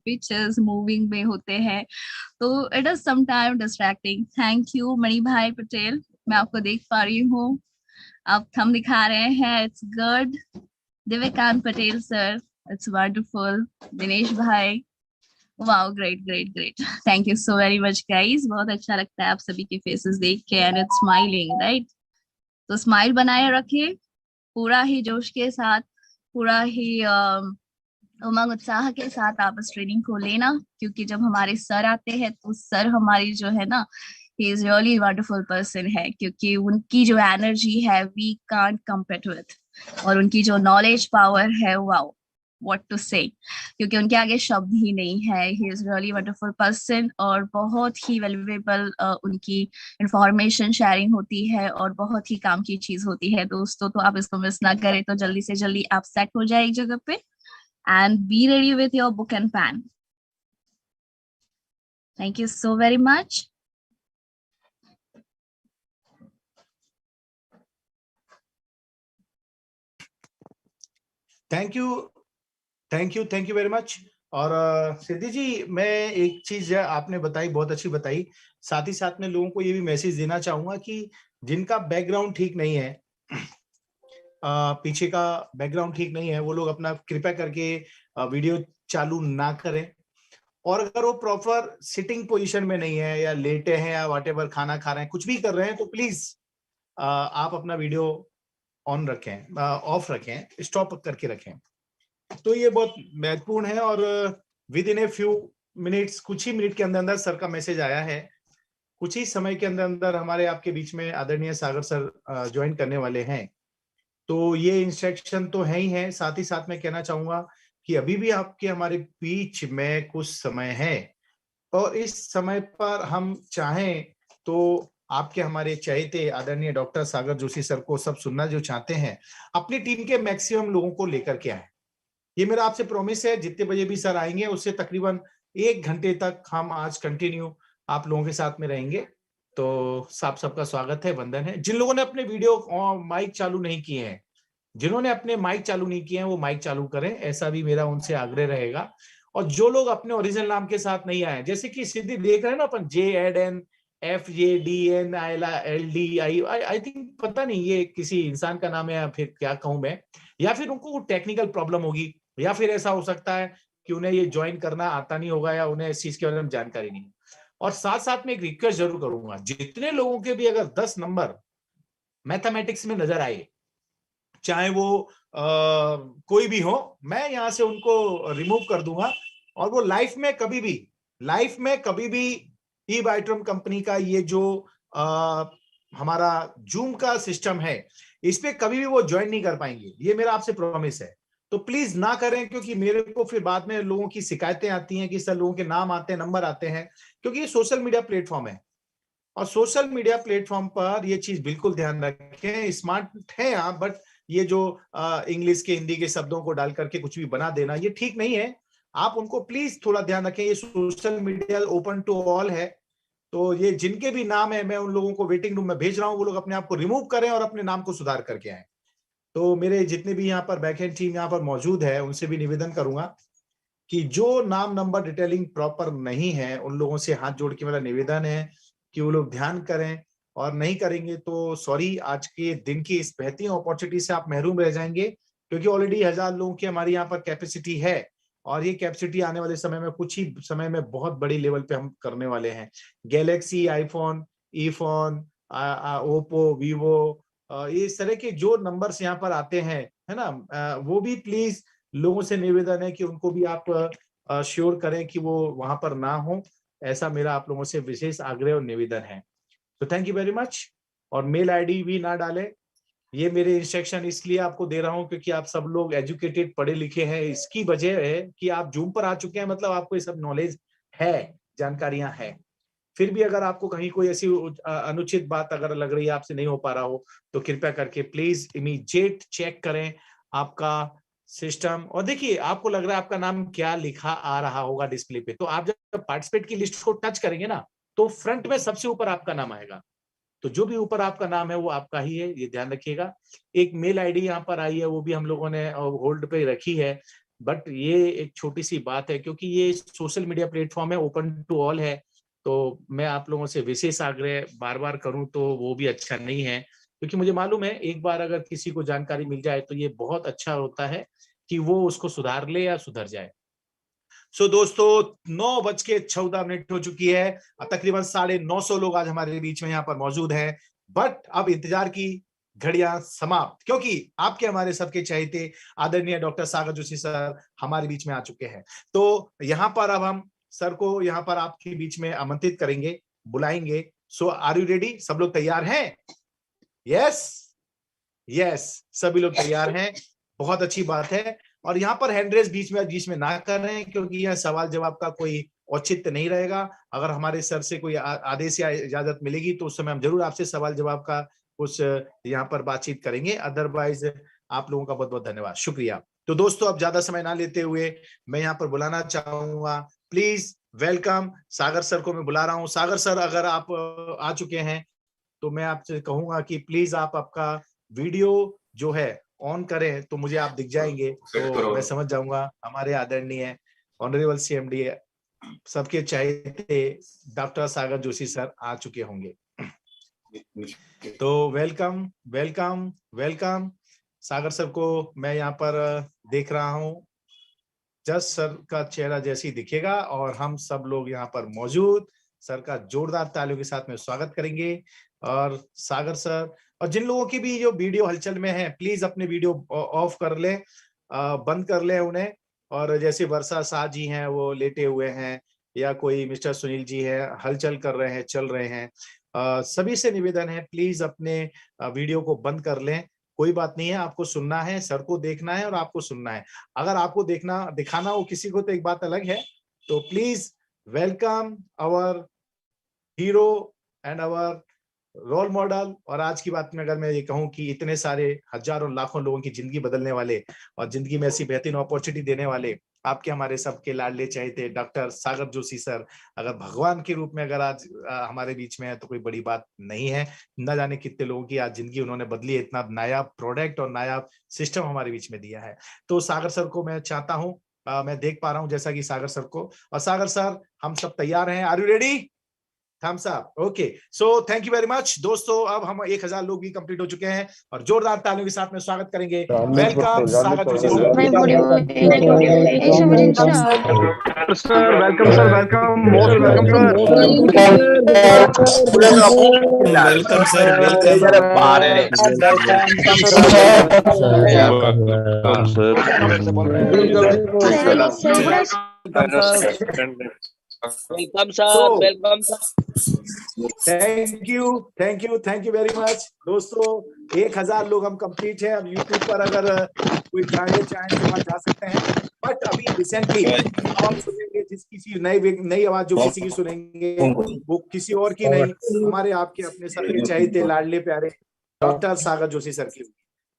Pictures moving में होते हैं, तो it is some time distracting. Thank you Mani भाई पटेल, मैं आपको देख पा रही हूँ, आप थंब दिखा रहे हैं, it's good. Divyakant Patel sir, it's wonderful. Dinesh भाई, wow, great great great, thank you so very much guys, बहुत अच्छा लगता है आप सभी के फेसेस देख के, एंड इट्स स्माइलिंग राइट। तो स्माइल बनाए रखिए, पूरा ही जोश के साथ, पूरा ही उमंग उत्साह के साथ आप इस ट्रेनिंग को लेना, क्योंकि जब हमारे सर आते हैं तो सर हमारी जो है ना, he is really wonderful person है, क्योंकि उनकी जो एनर्जी है वी कांट कंपेयर विथ, और उनकी जो नॉलेज पावर है, वाओ, व्हाट टू से, क्योंकि उनके आगे शब्द ही नहीं है। He is really wonderful person, और बहुत ही वैल्यूएबल उनकी इंफॉर्मेशन शेयरिंग होती है, और बहुत ही काम की चीज होती है दोस्तों। तो आप इसको मिस ना करें, तो जल्दी से जल्दी आप सेट हो जाए एक जगह पे, and be ready with your book and pen. Thank you so very much. Thank you, thank you very much. और सिद्धि जी, मैं एक चीज आपने बताई, बहुत अच्छी बताई, साथ ही साथ में लोगों को ये भी मैसेज देना चाहूंगा कि जिनका बैकग्राउंड ठीक नहीं है, पीछे का बैकग्राउंड ठीक नहीं है, वो लोग अपना कृपया करके वीडियो चालू ना करें। और अगर वो प्रॉपर सिटिंग पोजीशन में नहीं है, या लेटे हैं, या व्हाटएवर, खाना खा रहे हैं, कुछ भी कर रहे हैं, तो प्लीज आप अपना वीडियो ऑन रखें, ऑफ रखें, स्टॉप करके रखें। तो ये बहुत महत्वपूर्ण है। और with in a few minutes, कुछ ही मिनट के अंदर अंदर सर का मैसेज आया है। कुछ ही समय के अंदर अंदर हमारे आपके बीच में आदरणीय सागर सर ज्वाइन करने वाले हैं। तो ये इंस्ट्रक्शन तो है ही है, साथ ही साथ मैं कहना चाहूंगा कि अभी भी आपके हमारे बीच में कुछ समय है, और इस समय पर हम चाहें तो आपके हमारे चहेते आदरणीय डॉक्टर सागर जोशी सर को सब सुनना जो चाहते हैं, अपनी टीम के मैक्सिमम लोगों को लेकर के आए। ये मेरा आपसे प्रॉमिस है, जितने बजे भी सर आएंगे उससे तकरीबन 1 घंटे तक हम आज कंटिन्यू आप लोगों के साथ में रहेंगे। तो साफ सबका स्वागत है, वंदन है। जिन लोगों ने अपने वीडियो माइक चालू नहीं किए हैं, जिन्होंने अपने माइक चालू नहीं किए हैं, वो माइक चालू करें, ऐसा भी मेरा उनसे आग्रह रहेगा। और जो लोग अपने ओरिजिनल नाम के साथ नहीं आए, जैसे कि सिद्धि देख रहे हैं ना अपन, JADNFJDNILLDI, आई थिंक, पता नहीं ये किसी इंसान का नाम है या फिर क्या कहूं मैं, या फिर उनको टेक्निकल प्रॉब्लम होगी, या फिर ऐसा हो सकता है कि उन्हें ये ज्वाइन करना आता नहीं होगा, या उन्हें इस चीज के बारे में जानकारी नहीं। और साथ साथ में एक रिक्वेस्ट जरूर करूंगा, जितने लोगों के भी अगर 10 नंबर मैथमेटिक्स में नजर आए, चाहे वो कोई भी हो, मैं यहां से उनको रिमूव कर दूंगा। और वो लाइफ में कभी भी ई बाइट्रम कंपनी का ये जो हमारा जूम का सिस्टम है, इस पे कभी भी वो ज्वाइन नहीं कर पाएंगे, ये मेरा आपसे प्रॉमिस है। तो प्लीज ना करें, क्योंकि मेरे को फिर बाद में लोगों की शिकायतें आती हैं कि सर लोगों के नाम आते हैं, नंबर आते हैं, क्योंकि ये सोशल मीडिया प्लेटफॉर्म है। और सोशल मीडिया प्लेटफॉर्म पर ये चीज बिल्कुल ध्यान रखें, स्मार्ट है आप, बट ये जो इंग्लिश के हिंदी के शब्दों को डाल करके कुछ भी बना देना, ये ठीक नहीं है। आप उनको प्लीज थोड़ा ध्यान रखें। ये social media open to all है, तो ये जिनके भी नाम है, मैं उन लोगों को वेटिंग रूम में भेज रहा हूं, वो लोग अपने आप को रिमूव करें और अपने नाम को सुधार करके आए। तो मेरे जितने भी यहाँ पर बैकएंड टीम यहाँ पर मौजूद है, उनसे भी निवेदन करूंगा कि जो नाम नंबर डिटेलिंग प्रॉपर नहीं है, उन लोगों से हाथ जोड़ के मेरा निवेदन है कि वो लोग ध्यान करें, और नहीं करेंगे तो सॉरी, आज के दिन की इस बेहतरीन अपॉर्चुनिटी से आप महरूम रह जाएंगे, क्योंकि ऑलरेडी 1000 लोगों की हमारी यहाँ पर कैपेसिटी है, और ये कैपेसिटी आने वाले समय में, कुछ ही समय में बहुत बड़ी लेवल पे हम करने वाले हैं। गैलेक्सी, आईफोन, ई फोन, ओप्पो, वीवो, इस तरह के जो नंबर्स यहाँ पर आते हैं, है ना, वो भी प्लीज लोगों से निवेदन है कि उनको भी आप श्योर करें कि वो वहां पर ना हो। ऐसा मेरा आप लोगों से विशेष आग्रह और निवेदन है। तो थैंक यू वेरी मच। और मेल आईडी भी ना डालें, ये मेरे इंस्ट्रक्शन इसलिए आपको दे रहा हूं क्योंकि आप सब लोग एजुकेटेड, पढ़े लिखे हैं। इसकी वजह है कि आप जूम पर आ चुके हैं, मतलब आपको ये सब नॉलेज है, जानकारियां हैं। फिर भी अगर आपको कहीं कोई ऐसी अनुचित बात अगर लग रही है, आपसे नहीं हो पा रहा हो, तो कृपया करके प्लीज इमीडिएट चेक करें आपका सिस्टम। और देखिए, आपको लग रहा है आपका नाम क्या लिखा आ रहा होगा डिस्प्ले पे, तो आप जब पार्टिसिपेट की लिस्ट को टच करेंगे ना, तो फ्रंट में सबसे ऊपर आपका नाम आएगा। तो जो भी ऊपर आपका नाम है वो आपका ही है, ये ध्यान रखिएगा। एक मेल आईडी यहाँ पर आई है, वो भी हम लोगों ने होल्ड पे रखी है, बट ये एक छोटी सी बात है, क्योंकि ये सोशल मीडिया प्लेटफॉर्म है, ओपन टू ऑल है, तो मैं आप लोगों से विशेष आग्रह बार बार करूं तो वो भी अच्छा नहीं है, क्योंकि मुझे मालूम है एक बार अगर किसी को जानकारी मिल जाए तो ये बहुत अच्छा होता है कि वो उसको सुधार ले या सुधर जाए। सो दोस्तों 9:14 हो चुकी है, तकरीबन 950 लोग आज हमारे बीच में यहाँ पर मौजूद हैं। बट अब इंतजार की घड़ियां समाप्त, क्योंकि आपके हमारे सबके चहेते आदरणीय डॉक्टर सागर जोशी सर हमारे बीच में आ चुके हैं। तो यहाँ पर अब हम सर को यहाँ पर आपके बीच में आमंत्रित करेंगे, बुलाएंगे। सो आर यू रेडी? सब लोग तैयार हैं? यस, यस, सभी लोग तैयार हैं, बहुत अच्छी बात है। और यहाँ पर हैंड रेस बीच में ना कर रहे हैं, क्योंकि यह सवाल जवाब का कोई औचित्य नहीं रहेगा। अगर हमारे सर से कोई आदेश या इजाजत मिलेगी तो उस समय हम जरूर आपसे सवाल जवाब का कुछ यहाँ पर बातचीत करेंगे। अदरवाइज आप लोगों का बहुत बहुत धन्यवाद, शुक्रिया। तो दोस्तों अब ज्यादा समय ना लेते हुए मैं यहाँ पर बुलाना चाहूंगा, प्लीज वेलकम सागर सर को मैं बुला रहा हूँ। सागर सर अगर आप आ चुके हैं तो मैं आपसे कहूंगा कि प्लीज आप आपका वीडियो जो है ऑन करें, तो मुझे आप दिख जाएंगे तो मैं समझ जाऊंगा हमारे आदरणीय ऑनरेबल सीएमडी सबके चाहते डॉक्टर सागर जोशी सर आ चुके होंगे। तो वेलकम वेलकम वेलकम। सागर सर को मैं यहाँ पर देख रहा हूँ, जस्ट सर का चेहरा जैसे ही दिखेगा और हम सब लोग यहाँ पर मौजूद सर का जोरदार तालियों के साथ में स्वागत करेंगे। और सागर सर, और जिन लोगों की भी जो वीडियो हलचल में है, प्लीज अपने वीडियो ऑफ कर ले, बंद कर ले उन्हें। और जैसे वर्षा शाह जी हैं वो लेटे हुए हैं, या कोई मिस्टर सुनील जी है हलचल कर रहे हैं, चल रहे हैं, सभी से निवेदन है प्लीज अपने वीडियो को बंद कर लें। कोई बात नहीं है, आपको सुनना है, सर को देखना है और आपको सुनना है। अगर आपको देखना दिखाना हो किसी को तो एक बात अलग है। तो please welcome our hero and our role model. और आज की बात में अगर मैं ये कहूं कि इतने सारे हजारों लाखों लोगों की जिंदगी बदलने वाले और जिंदगी में ऐसी बेहतरीन अपॉर्चुनिटी देने वाले आपके हमारे सबके लाडले चाहते डॉक्टर सागर जोशी सर अगर भगवान के रूप में अगर आज हमारे बीच में है तो कोई बड़ी बात नहीं है। न जाने कितने लोगों की आज जिंदगी उन्होंने बदली है, इतना नया प्रोडक्ट और नया सिस्टम हमारे बीच में दिया है। तो सागर सर को मैं चाहता हूँ, मैं देख पा रहा हूँ जैसा कि सागर सर को, और सागर सर हम सब तैयार हैं, are you ready? Thumbs up, okay. So thank you very much दोस्तों। अब हम 1000 लोग भी कंप्लीट हो चुके हैं और जोरदार तालियों के साथ में स्वागत करेंगे। Welcome Sagar Joshi sir. Sir welcome, sir welcome, most welcome sir. Welcome sir, welcome sir. Thank you very much दोस्तों। 1000 लोग हम कंप्लीट हैं। अब यूट्यूब पर अगर कोई जाने चाहे तो वहां जा सकते हैं। बट अभी रिसेंटली हम सुनेंगे जिस किसी नई आवाज जो किसी की सुनेंगे वो किसी और की नहीं, हमारे आपके अपने सबके चाहते लाडले प्यारे डॉक्टर सागर जोशी सर की।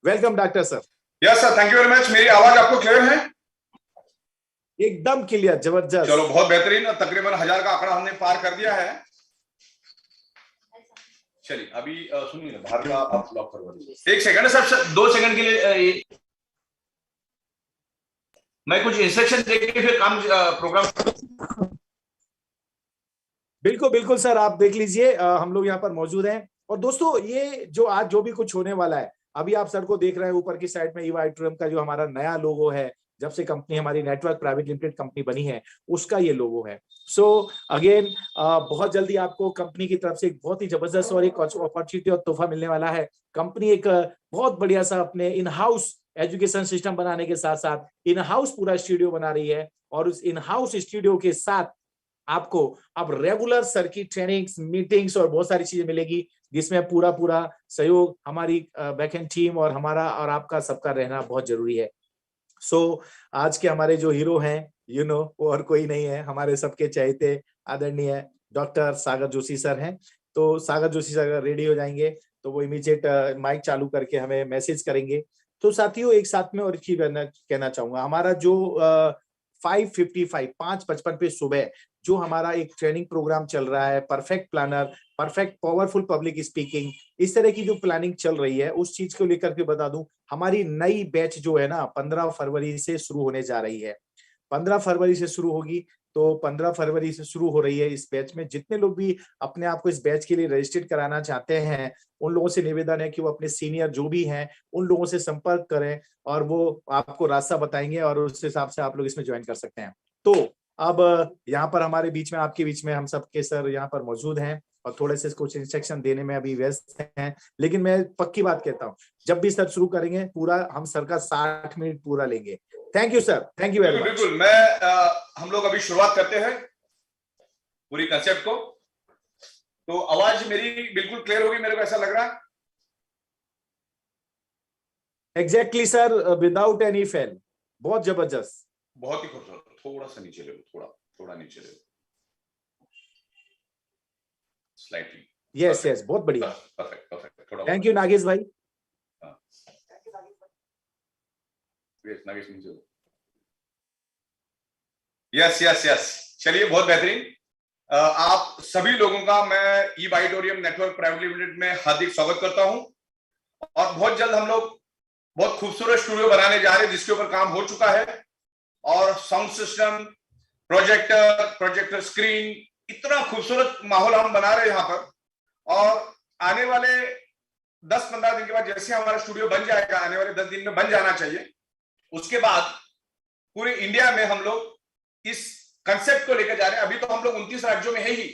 Welcome doctor sir. Yes sir, thank you very much. मेरी आवाज आपको क्लियर है? एकदम क्लियर, जबरदस्त। चलो बहुत बेहतरीन। तकरीबन 1000 का आंकड़ा हमने पार कर दिया है। चलिए अभी सुनिए ना, बाहर का आप लॉक करवा दीजिए। 1 सेकंड सर, 2 सेकंड के लिए मैं कुछ इंस्ट्रक्शन देके फिर काम प्रोग्राम। बिल्कुल बिल्कुल सर, आप देख लीजिए, हम लोग यहाँ पर मौजूद हैं। और दोस्तों ये जो आज जो भी कुछ होने वाला है, अभी आप सर को देख रहे हैं ऊपर की साइड में ईवा आइट्रियम का जो हमारा नया लोगो है, जब से कंपनी हमारी नेटवर्क प्राइवेट लिमिटेड कंपनी बनी है उसका ये लोगो है। सो अगेन बहुत जल्दी आपको कंपनी की तरफ से एक बहुत ही जबरदस्त और एक अपॉर्चुनिटी और तोहफा मिलने वाला है। कंपनी एक बहुत बढ़िया सा अपने इन हाउस एजुकेशन सिस्टम बनाने के साथ साथ इन हाउस पूरा स्टूडियो बना रही है, और उस इन हाउस स्टूडियो के साथ आपको अब रेगुलर सर की ट्रेनिंग्स, मीटिंग्स और बहुत सारी चीजें मिलेगी, जिसमें पूरा सहयोग हमारी बैकएंड टीम और हमारा और आपका सबका रहना बहुत जरूरी है। सो आज के हमारे जो हीरो हैं, वो और कोई नहीं है, हमारे सबके चाहते आदरणीय डॉक्टर सागर जोशी सर हैं। तो सागर जोशी सर अगर रेडी हो जाएंगे तो वो इमीडिएट माइक चालू करके हमें मैसेज करेंगे। तो साथियों एक साथ में और चीज कहना चाहूंगा, हमारा जो 5:55 पे सुबह जो हमारा एक ट्रेनिंग प्रोग्राम चल रहा है, perfect planner, perfect powerful public speaking, इस तरह की जो प्लानिंग चल रही है उस चीज को लेकर के बता दूं, हमारी नई बैच जो है ना 15 फरवरी से शुरू होने जा रही है। 15 फरवरी से शुरू होगी, तो 15 फरवरी से शुरू हो रही है इस बैच में। जितने लोग भी अपने आप को इस बैच के लिए रजिस्ट्रेट कराना चाहते हैं, उन लोगों से निवेदन है कि वो अपने सीनियर जो भी हैं उन लोगों से संपर्क करें और वो आपको रास्ता बताएंगे और उस हिसाब से आप लोग इसमें ज्वाइन कर सकते हैं। तो अब यहाँ पर हमारे बीच में, आपके बीच में हम सबके सर यहाँ पर मौजूद हैं और थोड़े से कुछ इंस्ट्रक्शन देने में अभी व्यस्त हैं, लेकिन मैं पक्की बात कहता हूँ, जब भी सर शुरू करेंगे पूरा हम सर का 60 मिनट पूरा लेंगे। Thank you sir, thank you very much. बिल्कुल, मैं हम लोग अभी शुरुआत करते हैं पूरी कंसेप्ट को। तो आवाज मेरी बिल्कुल क्लियर होगी, मेरे को ऐसा लग रहा है। Exactly sir, without any fail, बहुत जबरदस्त, बहुत ही खूबसूरत। थोड़ा सा नीचे ले लो, थोड़ा नीचे ले लो, स्लाइटली। यस यस, बहुत बढ़िया, परफेक्ट। थोड़ा थैंक यू नागेश भाई। नागेश नीचे। यस, चलिए, बहुत बेहतरीन। आप सभी लोगों का मैं ई बाइटोरियम नेटवर्क प्राइवेट लिमिटेड में हार्दिक स्वागत करता हूं। और बहुत जल्द हम लोग बहुत खूबसूरत स्टूडियो बनाने जा रहे हैं जिसके ऊपर काम हो चुका है, और साउंड सिस्टम, प्रोजेक्टर स्क्रीन, इतना खूबसूरत माहौल हम बना रहे हैं यहाँ पर। और आने वाले 10-15 दिन के बाद जैसे हमारा स्टूडियो बन जाएगा, आने वाले 10 दिन में बन जाना चाहिए, उसके बाद पूरे इंडिया में हम लोग इस कंसेप्ट को लेकर जा रहे हैं। अभी तो हम लोग 29 राज्यों में है ही,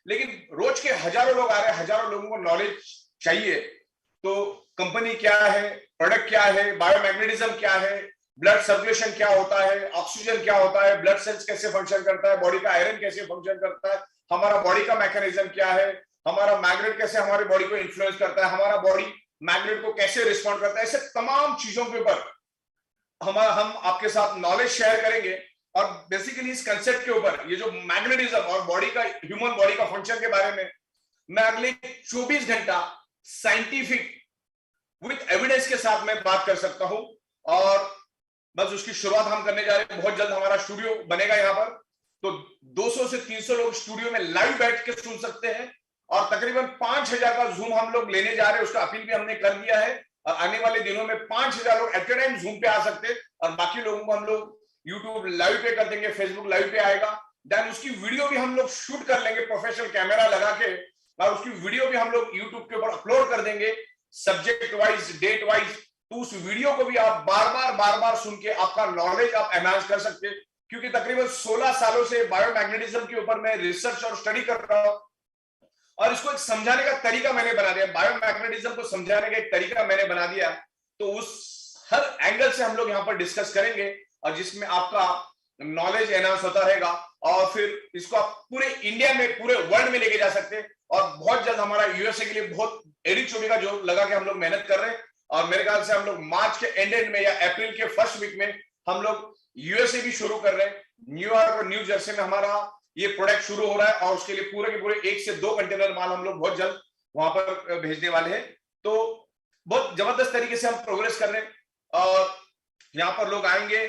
लेकिन रोज के हजारों लोग आ रहे हैं, हजारों लोगों को नॉलेज चाहिए। तो कंपनी क्या है, प्रोडक्ट क्या है, बायोमैग्नेटिज्म क्या है, ब्लड सर्कुलेशन क्या होता है, ऑक्सीजन क्या होता है, ब्लड सेल्स कैसे फंक्शन करता है, बॉडी का आयरन कैसे फंक्शन करता है, हमारा बॉडी का मैकेनिज्म क्या है, हमारा मैग्नेट कैसे हमारी बॉडी को इन्फ्लुएंस करता है, हमारा बॉडी मैग्नेट को कैसे रिस्पॉन्ड करता है, ऐसे तमाम चीजों के ऊपर हम आपके साथ नॉलेज शेयर करेंगे। और बेसिकली इस कंसेप्ट के ऊपर, ये जो मैग्नेटिज्म और बॉडी का, ह्यूमन बॉडी का फंक्शन के बारे में मैं अगले 24 घंटा साइंटिफिक विद एविडेंस के साथ मैं बात कर सकता हूं। और बस उसकी शुरुआत हम करने जा रहे हैं। बहुत जल्द हमारा स्टूडियो बनेगा यहाँ पर, तो 200 से 300 लोग स्टूडियो में लाइव बैठ के सुन सकते हैं। और तकरीबन 5000 का जूम हम लोग लेने जा रहे हैं, उसका अपील भी हमने कर दिया है। और आने वाले दिनों में 5000 लोग एट ए टाइम जूम पे आ सकते हैं, और बाकी लोगों को हम लोग यूट्यूब लाइव पे कर देंगे, फेसबुक लाइव पे आएगा। देन उसकी वीडियो भी हम लोग शूट कर लेंगे प्रोफेशनल कैमरा लगा के, और उसकी वीडियो भी हम लोग यूट्यूब के ऊपर अपलोड कर देंगे, सब्जेक्ट वाइज, डेट वाइज। तो उस वीडियो को भी आप बार बार सुन के आपका नॉलेज आप एनहांस कर सकते हैं। क्योंकि तकरीबन 16 सालों से बायोमैग्नेटिज्म के ऊपर मैं रिसर्च और स्टडी कर रहा हूं, और इसको एक समझाने का तरीका मैंने बना दिया, बायोमैग्नेटिज्म को समझाने का एक तरीका मैंने बना दिया। तो उस हर एंगल से हम लोग यहाँ पर डिस्कस करेंगे, और जिसमें आपका नॉलेज एनहांस होता रहेगा, और फिर इसको आप पूरे इंडिया में, पूरे वर्ल्ड में लेके जा सकते हैं। और बहुत जल्द हमारा यूएसए के लिए बहुत एडी चोटी का जो लगा के हम लोग मेहनत कर रहे हैं, और मेरे ख्याल से हम लोग मार्च के एंड में या अप्रैल के फर्स्ट वीक में हम लोग यूएसए भी शुरू कर रहे हैं। न्यूयॉर्क और न्यू जर्सी में हमारा ये प्रोडक्ट शुरू हो रहा है, और उसके लिए पूरे के पूरे 1 से 2 कंटेनर माल हम लोग बहुत जल्द वहां पर भेजने वाले हैं। तो बहुत जबरदस्त तरीके से हम प्रोग्रेस कर रहे हैं, और यहाँ पर लोग आएंगे,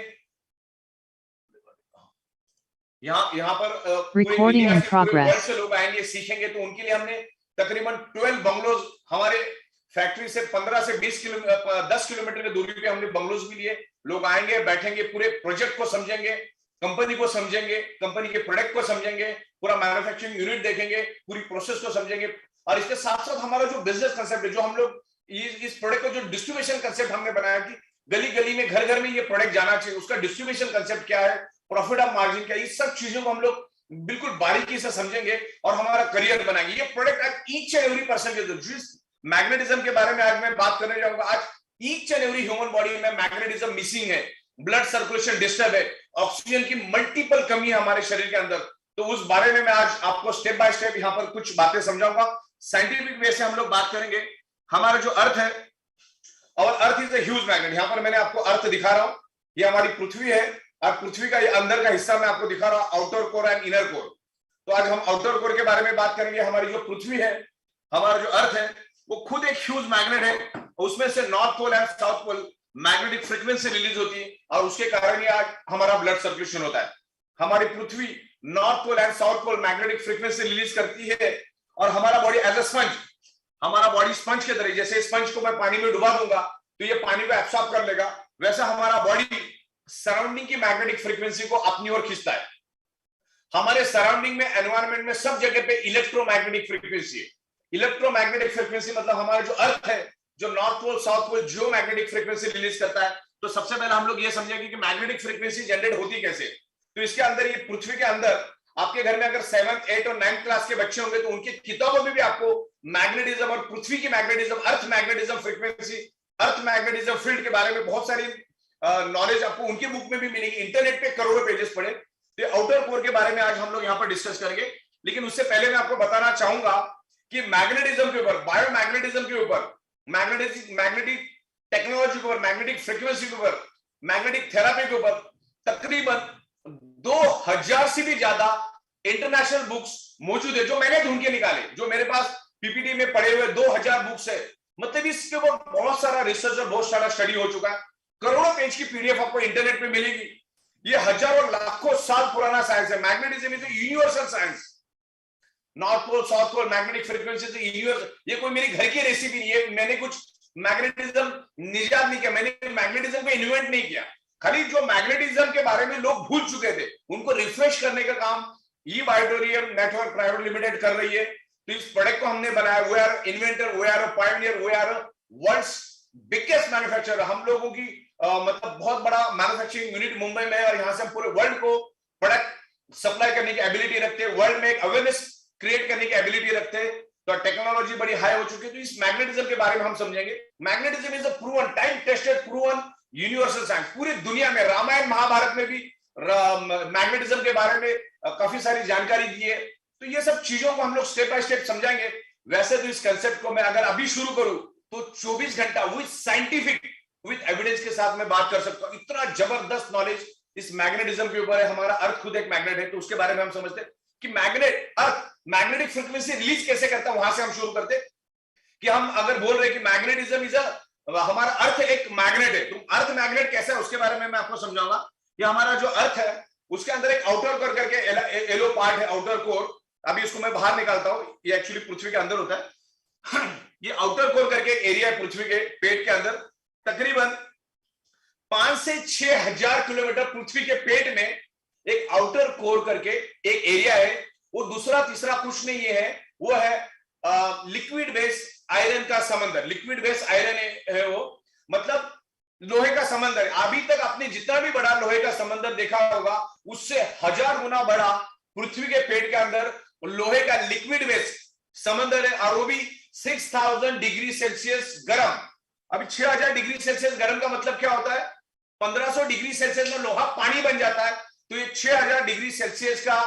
यहाँ पर Recording in progress. से लोग आएंगे, सीखेंगे। तो उनके लिए हमने तकरीबन 12 बंगलोज, हमारे फैक्ट्री से 15 से 10 किलोमीटर की दूरी पे हमने बंगलोज भी लिए। लोग आएंगे, बैठेंगे, पूरे प्रोजेक्ट को समझेंगे, कंपनी को समझेंगे, कंपनी के प्रोडक्ट को समझेंगे, पूरा मैन्युफैक्चरिंग यूनिट देखेंगे, पूरी प्रोसेस को समझेंगे। और इसके साथ साथ हमारा जो बिजनेस कंसेप्ट है, जो हम लोग इस प्रोडक्ट का जो डिस्ट्रीब्यूशन कंसेप्ट हमने बनाया कि गली गली में, घर घर में ये प्रोडक्ट जाना चाहिए, उसका डिस्ट्रीब्यूशन कंसेप्ट क्या है, प्रॉफिट ऑफ मार्जिन क्या है, इस सब चीजों को हम लोग बिल्कुल बारीकी से समझेंगे और हमारा करियर बनाएंगे। ये product each and every person के, जिस मैग्नेटिज्म के बारे में आज मैं बात करने जाऊंगा, आज each and every human body में मैग्नेटिज्म मिसिंग है, ब्लड सर्कुलेशन डिस्टर्ब है, ऑक्सीजन की मल्टीपल कमी है हमारे शरीर के अंदर। तो उस बारे में मैं आज आपको स्टेप बाय स्टेप यहाँ पर कुछ बातें समझाऊंगा। साइंटिफिक वे से हम लोग बात करेंगे। हमारा जो अर्थ है, और earth is a huge magnet. यहाँ पर मैंने आपको अर्थ दिखा रहा हूँ, ये हमारी पृथ्वी है, और पृथ्वी का ये अंदर का हिस्सा मैं आपको दिखा रहा हूँ, outer core and inner core. तो आज हम आउटर कोर के बारे में बात करेंगे। हमारी जो पृथ्वी है, हमारा जो अर्थ है, वो खुद एक ह्यूज मैग्नेट है। उसमें से north pole and south pole magnetic frequency release होती है और उसके कारण ही आज हमारा ब्लड सर्कुलेशन होता है। हमारी पृथ्वी north pole and south pole magnetic frequency release करती है और हमारा बॉडी एज अ स्पंज, हमारा बॉडी स्पंज के तरह, जैसे स्पंज को मैं पानी में डुबा दूंगा तो ये पानी को एब्सॉर्ब कर लेगा, वैसा हमारा बॉडी सराउंडिंग की मैग्नेटिक फ्रीक्वेंसी को अपनी ओर खींचता है। हमारे सराउंडिंग में, एनवायरमेंट में सब जगह पे इलेक्ट्रोमैग्नेटिक फ्रीक्वेंसी है। इलेक्ट्रोमैग्नेटिक फ्रीक्वेंसी मतलब हमारा जो अर्थ है, जो नॉर्थ पोल साउथ पोल जियो मैग्नेटिक फ्रीक्वेंसी रिलीज करता है। तो सबसे पहले हम लोग ये समझेंगे कि मैग्नेटिक फ्रीक्वेंसी जनरेट होती कैसे। तो इसके अंदर, ये पृथ्वी के अंदर, आपके घर में अगर 7th 8th और 9th क्लास के बच्चे होंगे तो उनकी किताबों में भी आपको मैग्नेटिज्म और पृथ्वी की मैग्नेटिज्म, अर्थ मैग्नेटिज्म फ्रीक्वेंसी, अर्थ मैग्नेटिज्म फील्ड के बारे में बहुत सारी नॉलेज आपको उनकी बुक में भी मिलेगी। इंटरनेट पे करोड़ों पेजेस पढ़े। तो आउटर कोर के बारे में आज हम लोग यहाँ पर डिस्कस करेंगे, लेकिन उससे पहले मैं आपको बताना चाहूंगा कि मैग्नेटिज्म के ऊपर, बायोमैग्नेटिज्म के ऊपर, मैग्नेटिक टेक्नोलॉजी के ऊपर, मैग्नेटिक फ्रीक्वेंसी के ऊपर, मैग्नेटिक थेरापी के ऊपर तकरीबन 2000 से भी ज्यादा इंटरनेशनल बुक्स मौजूद है, जो मैंने ढूंढ के निकाले, जो मेरे पास पीपीटी में पड़े हुए 2000 बुक्स है। मतलब इसके ऊपर बहुत सारा रिसर्च और बहुत सारा स्टडी हो चुका है। करोड़ों पेज की पीडीएफ आपको इंटरनेट पे मिलेगी। ये हजारों लाखों साल पुराना साइंस है। Magnetism is universal science. North pole south pole magnetic frequency से यूनिवर्सल, ये कोई मेरी घर की रेसिपी नहीं है। मैंने कुछ मैग्नेटिज्म निजात नहीं किया, मैंने मैग्नेटिज्म को इन्वेंट नहीं किया। खाली जो मैग्नेटिज्म के बारे में लोग भूल चुके थे उनको रिफ्रेश करने का काम ई बायोटोरियम नेटवर्क प्राइवेट लिमिटेड कर रही है। तो इस प्रोडक्ट को हमने बनाया। We are inventor, we are pioneer, we are world's biggest manufacturer. हम लोगों की मतलब बहुत बड़ा मैन्युफैक्चरिंग यूनिट मुंबई में है और यहाँ से हम पूरे वर्ल्ड को प्रोडक्ट सप्लाई करने की एबिलिटी रखते हैं, वर्ल्ड में एक अवेयरनेस क्रिएट करने की एबिलिटी रखते हैं। तो टेक्नोलॉजी बड़ी हाई हो चुकी है। तो इस मैग्नेटिज्म के बारे में हम समझेंगे। Magnetism is a proven, time tested, proven universal science. पूरी दुनिया में, रामायण महाभारत में भी मैग्नेटिज्म के बारे में काफी सारी जानकारी दी है। तो ये सब चीजों को हम लोग स्टेप बाय स्टेप समझाएंगे। वैसे तो इस कंसेप्ट को मैं अगर अभी शुरू करूं तो 24 घंटा विद साइंटिफिक, विद एविडेंस के साथ मैं बात कर सकता हूं। इतना जबरदस्त नॉलेज इस मैग्नेटिज्म के ऊपर है। हमारा अर्थ खुद एक मैग्नेट है, तो उसके बारे में हम समझते हैं कि मैग्नेट, अर्थ मैग्नेटिक फ्रीक्वेंसी रिलीज कैसे करता है। वहां से हम शुरू करते कि हम अगर बोल रहे कि मैग्नेटिज्म इज हमारा अर्थ एक मैग्नेट है, तो अर्थ मैग्नेट कैसा है उसके बारे में मैं आपको समझाऊंगा। कि हमारा जो अर्थ है उसके अंदर एक आउटर कोर करके येलो पार्ट है, आउटर कोर। अभी इसको मैं बाहर निकालता हूं, ये एक्चुअली पृथ्वी के अंदर होता है। ये आउटर कोर करके एरिया है पृथ्वी के पेट के अंदर। तकरीबन 5 से 6000 किलोमीटर पृथ्वी के पेट में एक आउटर कोर करके एक एरिया है। वो दूसरा तीसरा कुछ नहीं है, वो है लिक्विड बेस आयरन का समंदर। लिक्विड बेस आयरन है वो, मतलब लोहे का समंदर। अभी तक आपने जितना भी बड़ा लोहे का समंदर देखा होगा उससे 1000 गुना बड़ा पृथ्वी के पेट के अंदर लोहे का लिक्विड बेस समंदर है, और वो भी 6000 डिग्री सेल्सियस गर्म। अभी 6000 डिग्री सेल्सियस गर्म का मतलब क्या होता है? 1500 डिग्री सेल्सियस में लोहा पानी बन जाता है। तो ये 6000 डिग्री सेल्सियस का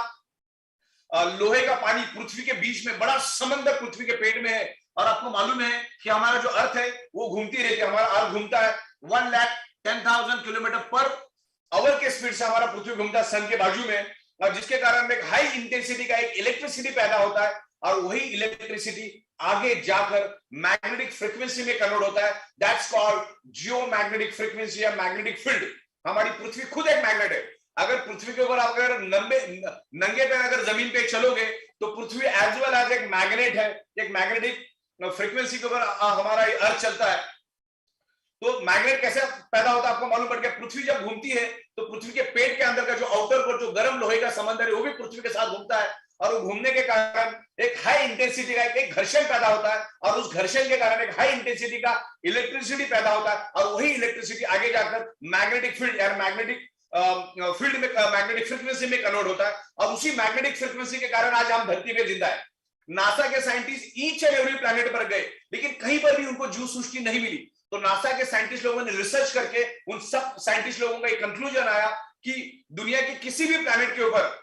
लोहे का पानी पृथ्वी के बीच में, बड़ा समंदर पृथ्वी के पेट में है। और आपको मालूम है कि हमारा जो अर्थ है वो घूमती रहती है। हमारा अर्थ घूमता है 1,10,000 किलोमीटर पर आवर के स्पीड से हमारा पृथ्वी घूमता है सन के बाजू में, और जिसके कारण एक हाई इंटेंसिटी का एक इलेक्ट्रिसिटी पैदा होता है, और वही इलेक्ट्रिसिटी आगे जाकर मैग्नेटिक फ्रीक्वेंसी में कन्वर्ट होता है। दैट्स कॉल्ड जियोमैग्नेटिक फ्रीक्वेंसी या मैग्नेटिक फील्ड। हमारी पृथ्वी खुद एक मैग्नेट है। अगर पृथ्वी के ऊपर अगर नंगे पे अगर जमीन पे चलोगे तो पृथ्वी एज वेल एज एक मैग्नेट है। एक मैग्नेटिक फ्रीक्वेंसी के ऊपर हमारा अर्थ चलता है। तो मैग्नेट कैसे पैदा होता है आपको मालूम पड़ गया। पृथ्वी जब घूमती है तो पृथ्वी के पेट के अंदर का जो आउटर कोर, जो गर्म लोहे का समंदर है, वो भी पृथ्वी के साथ घूमता है, और वो घूमने के कारण एक हाई इंटेंसिटी का एक घर्षण पैदा होता है, और उस घर्षण के कारण एक हाई इंटेंसिटी का इलेक्ट्रिसिटी पैदा होता है, और वही इलेक्ट्रिसिटी आगे जाकर मैग्नेटिक फील्ड या मैग्नेटिक फील्ड में, मैग्नेटिक फ्रीक्वेंसी में कन्वर्ट होता है। और उसी मैग्नेटिक फ्रीक्वेंसी के कारण आज हम धरती पे जिंदा है। नासा के scientist each and every planet पर गए, लेकिन कहीं पर भी उनको जीव सृष्टि नहीं मिली। तो नासा के साइंटिस्ट लोगों ने रिसर्च करके उन सब साइंटिस्ट लोगों का एक कंक्लूजन आया कि दुनिया के किसी भी प्लैनेट के ऊपर,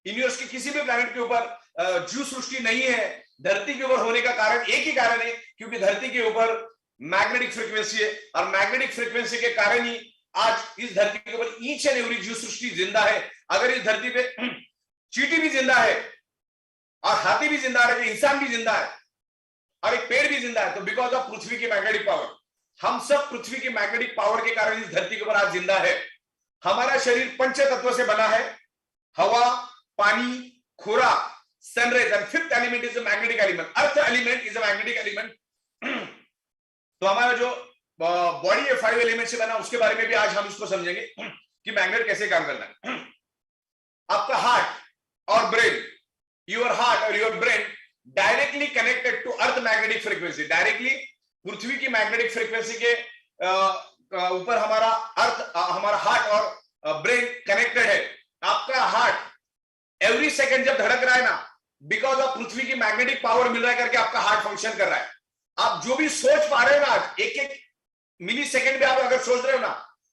यूनिवर्स के किसी भी प्लैनेट के ऊपर जीव सृष्टि नहीं है। धरती के ऊपर होने का कारण एक ही कारण है, क्योंकि धरती के ऊपर मैग्नेटिक फ्रीक्वेंसी है, और मैग्नेटिक फ्रीक्वेंसी के कारण ही आज इस धरती के ऊपर ईच एंड एवरी जीव सृष्टि जिंदा है। अगर इस धरती पे चींटी भी जिंदा है, और हाथी भी जिंदा है, इंसान भी जिंदा है, और एक पेड़ भी जिंदा है, तो बिकॉज ऑफ पृथ्वी की मैग्नेटिक पावर। हम सब पृथ्वी की मैग्नेटिक पावर के कारण इस धरती के ऊपर आज जिंदा है। हमारा शरीर पंच तत्व से बना है, हवा, पानी, खुराक, sunrise, and fifth element is a magnetic element, earth element is a magnetic element. तो हमारा जो बॉडी है 5 एलिमेंट से बना, उसके बारे में भी आज हम इसको समझेंगे कि मैग्नेट कैसे काम करता है। आपका हार्ट और ब्रेन, योर हार्ट और your brain directly connected to earth magnetic frequency, directly पृथ्वी की मैग्नेटिक फ्रीक्वेंसी के ऊपर हमारा अर्थ, हमारा हार्ट और ब्रेन कनेक्टेड है। आपका हार्ट एवरी सेकेंड जब धड़क रहा है ना, बिकॉज ऑफ पृथ्वी की मैग्नेटिक पावर मिल रहा है करके आपका हार्ट फंक्शन कर रहा है। आप जो भी सोच पा रहे हो ना, आज एक एक मिली सेकेंड में आप अगर सोच रहे हो ना,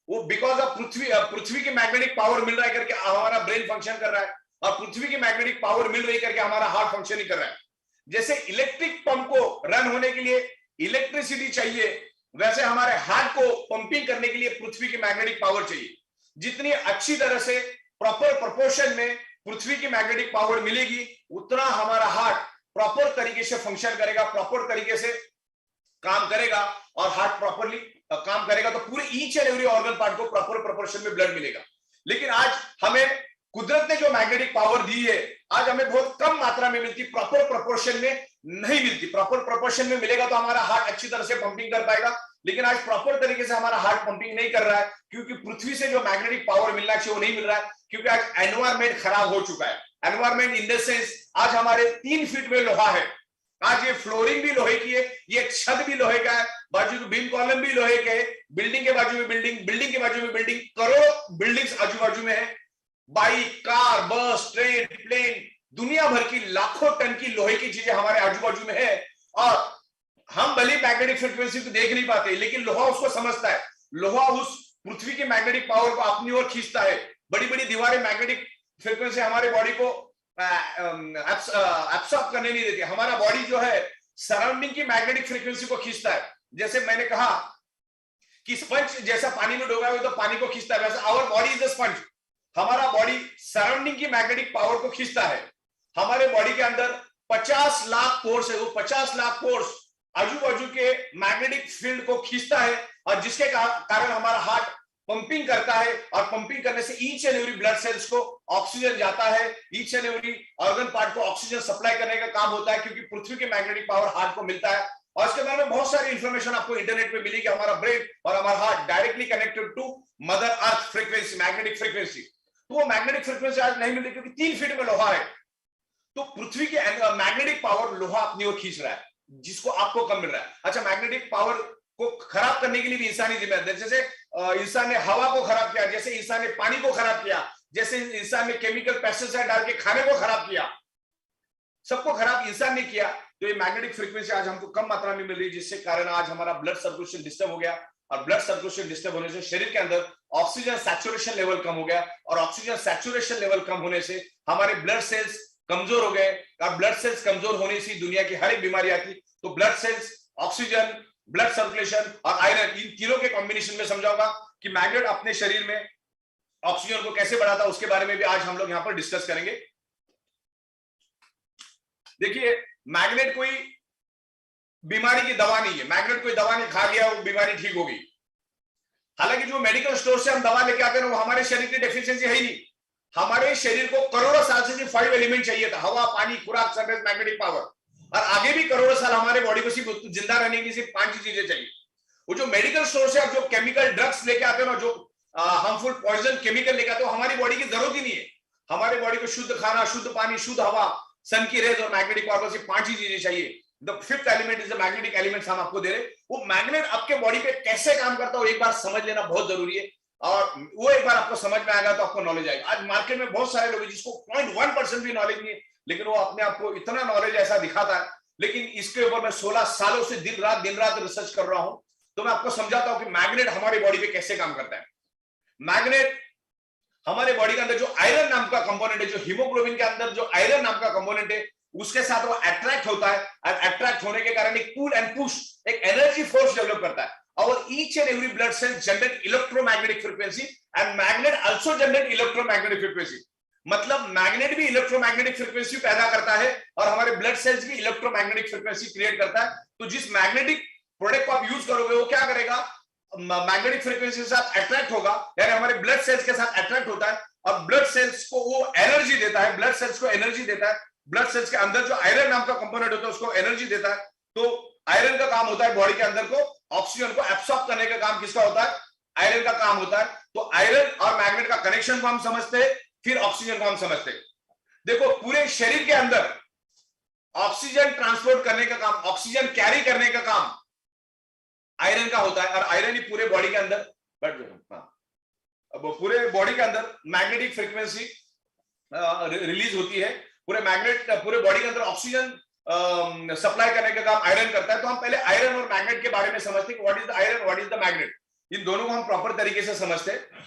वो बिकॉज ऑफ पृथ्वी की मैग्नेटिक पावर मिल रहा है करके हमारा ब्रेन फंक्शन कर रहा है, और पृथ्वी की मैग्नेटिक पावर मिल रही करके हमारा हार्ट फंक्शन ही कर रहा है। जैसे इलेक्ट्रिक पंप को रन होने के लिए इलेक्ट्रिसिटी चाहिए, वैसे हमारे हार्ट को पंपिंग करने के लिए पृथ्वी की मैग्नेटिक पावर चाहिए। जितनी अच्छी तरह से प्रॉपर प्रोपोर्शन में पृथ्वी की मैग्नेटिक पावर मिलेगी, उतना हमारा हार्ट प्रॉपर तरीके से फंक्शन करेगा, प्रॉपर तरीके से काम करेगा। और हार्ट प्रॉपरली काम करेगा तो पूरे each and every organ part को प्रॉपर प्रोपोर्शन में ब्लड मिलेगा। लेकिन आज हमें कुदरत ने जो मैग्नेटिक पावर दी है, आज हमें बहुत कम मात्रा में मिलती, प्रॉपर प्रोपोर्शन में नहीं मिलती। प्रॉपर प्रोपोर्शन में मिलेगा तो हमारा हार्ट अच्छी तरह से पंपिंग कर पाएगा, लेकिन आज प्रॉपर तरीके से हमारा हार्ट पंपिंग नहीं कर रहा है, क्योंकि पृथ्वी से जो मैग्नेटिक पावर मिलना चाहिए वो नहीं मिल रहा है, क्योंकि आज एनवायरमेंट खराब हो चुका है। एनवायरमेंट इन द सेंस, आज हमारे 3 फीट में लोहा है, आज ये फ्लोरिंग भी लोहे की है, ये छत भी लोहे का है, बाजू के बीम कॉलम भी लोहे के है, बिल्डिंग के बाजू में बिल्डिंग, बिल्डिंग के बाजू में बिल्डिंग, करोड़ों बिल्डिंग्स आजू बाजू में है, बाइक, कार, बस, ट्रेन, प्लेन, दुनिया भर की लाखों टन की लोहे की चीजें हमारे आजू बाजू में है। और हम भले मैग्नेटिक फ्रीक्वेंसी को देख नहीं पाते, लेकिन लोहा उसको समझता है। लोहा उस पृथ्वी की मैग्नेटिक पावर को अपनी ओर खींचता है। बड़ी बड़ी दीवारें मैग्नेटिक फ्रीक्वेंसी हमारे बॉडी को एब्सॉर्ब करने नहीं देती। हमारा बॉडी जो है सराउंडिंग की मैग्नेटिक फ्रीक्वेंसी को खींचता है। जैसे मैंने कहा कि स्पंज जैसा पानी में डूबा हुआ तो पानी को खींचता है, वैसे our body is a sponge. हमारा बॉडी सराउंडिंग की मैग्नेटिक पावर को खींचता है। हमारे बॉडी के अंदर 50 लाख पोर्स है, वो 50 लाख पोर्स आजू बाजू के मैग्नेटिक फील्ड को खींचता है, और जिसके कारण हमारा हार्ट पंपिंग करता है, और पंपिंग करने से each and every blood cells को ऑक्सीजन जाता है, each and every organ part को ऑक्सीजन सप्लाई करने का काम होता है, क्योंकि पृथ्वी के मैग्नेटिक पावर हार्ट को मिलता है। और इसके बारे में बहुत सारी इंफॉर्मेशन आपको इंटरनेट पे मिली कि हमारा ब्रेन और हमारा heart directly connected to mother earth frequency, magnetic frequency. तो वो मैग्नेटिक फ्रीक्वेंसी आज नहीं मिलती, क्योंकि 3 फीट में लोहा है। तो पृथ्वी के मैग्नेटिक पावर लोहा अपनी ओर खींच रहा है, जिसको आपको कम मिल रहा है। अच्छा, मैग्नेटिक पावर को खराब करने के लिए भी इंसानी जिम्मेदार, जैसे इंसान ने हवा को खराब किया, जैसे इंसान ने पानी को खराब किया, जैसे इंसान ने केमिकल पेस्टिसाइड डाल के खाने को खराब किया, सबको खराब इंसान ने किया। तो ये मैग्नेटिक फ्रीक्वेंसी आज हमको कम मात्रा में मिल रही है, जिससे कारण आज हमारा ब्लड सर्कुलेशन डिस्टर्ब हो गया, और ब्लड सर्कुलेशन डिस्टर्ब होने से शरीर के अंदर ऑक्सीजन सैचुरेशन लेवल कम हो गया, और ऑक्सीजन सैचुरेशन लेवल कम होने से हमारे ब्लड सेल्स कमजोर हो गए, और ब्लड सेल्स कमजोर होने से दुनिया की हर एक बीमारी आती। तो blood cells, oxygen, blood circulation और आयरन, इन तीनों के कॉम्बिनेशन में समझाऊंगा कि मैग्नेट अपने शरीर में ऑक्सीजन को कैसे बढ़ाता है, उसके बारे में भी आज हम लोग यहां पर डिस्कस करेंगे। देखिए, मैग्नेट कोई बीमारी की दवा नहीं है। मैग्नेट कोई दवा नहीं खा गया वो बीमारी ठीक होगी। हालांकि जो मेडिकल स्टोर से हम दवा लेके आते हैं वो हमारे शरीर की डेफिशिएंसी है ही नहीं। हमारे शरीर को करोड़ों साल से सिर्फ 5 एलिमेंट चाहिए था, हवा, पानी, खुराक, सनराइज, मैग्नेटिक पावर, और आगे भी करोड़ों साल हमारे बॉडी को सिर्फ जिंदा रहने की सिर्फ 5 ही चीजें चाहिए। वो जो मेडिकल स्टोर से आप जो केमिकल ड्रग्स लेके आते हो ना, जो हार्मफुल पॉइजन केमिकल लेके आते हो, हमारी बॉडी की जरूरत ही नहीं है। हमारे बॉडी को शुद्ध खाना, शुद्ध पानी, शुद्ध हवा, सन की रेज और मैग्नेटिक पावर, सिर्फ 5 ही चीजें चाहिए। The fifth element is the magnetic element हम आपको दे रहे। वो मैग्नेट आपके बॉडी पे कैसे काम करता है एक बार समझ लेना बहुत जरूरी है, और वो एक बार आपको समझ में आएगा तो आपको नॉलेज आएगा। आज मार्केट में बहुत सारे लोग जिसको 0.1% भी नॉलेज नहीं है, लेकिन वो अपने आप को इतना नॉलेज ऐसा दिखाता है। लेकिन इसके ऊपर मैं 16 सालों से दिन रात रिसर्च कर रहा हूं, तो मैं आपको समझाता हूं कि मैग्नेट हमारी बॉडी पे कैसे काम करता है। मैग्नेट हमारे बॉडी के अंदर जो आयरन नाम का कंपोनेंट है, जो हीमोग्लोबिन के अंदर जो आयरन नाम का कंपोनेंट है, उसके साथ वो अट्रैक्ट होता है, और अट्रैक्ट होने के कारण एक पुल एंड पुश, एक एनर्जी फोर्स डेवलप करता है। और each and every blood sale generate electromagnetic frequency, and magnet also generate electromagnetic frequency. मतलब मैग्नेट भी इलेक्ट्रोमैग्नेटिक फ्रीक्वेंसी पैदा करता है, और हमारे ब्लड सेल्स भी इलेक्ट्रोमैग्नेटिक फ्रीक्वेंसी क्रिएट करता है। तो जिस मैग्नेटिक प्रोडक्ट को आप यूज करोगे वो क्या करेगा, मैग्नेटिक फ्रीक्वेंसी के साथ अट्रैक्ट होगा, यानी हमारे ब्लड सेल्स के साथ अट्रैक्ट होता है और ब्लड सेल्स को वो एनर्जी देता है, ब्लड सेल्स को एनर्जी देता है। ब्लड सेल्स के अंदर जो आयरन नाम का कंपोनेंट होता है उसको एनर्जी देता है। तो आयरन का काम होता है बॉडी के अंदर को ऑक्सीजन को एब्सॉर्ब करने का काम किसका होता है, आयरन का काम होता है। तो आयरन और मैग्नेट का कनेक्शन को हम समझते हैं, फिर ऑक्सीजन को हम समझते हैं। देखो पूरे शरीर के अंदर ऑक्सीजन ट्रांसपोर्ट करने का काम, ऑक्सीजन कैरी करने का काम आयरन का होता है और आयरन ही पूरे बॉडी के अंदर अब पूरे बॉडी के अंदर मैग्नेटिक फ्रीक्वेंसी रिलीज होती है। पूरे बॉडी के अंदर ऑक्सीजन सप्लाई करने का काम आयरन करता है। तो हम पहले आयरन और मैग्नेट के बारे में समझते हैं, what is the iron, what is the magnet, इन दोनों को हम प्रॉपर तरीके से समझते हैं।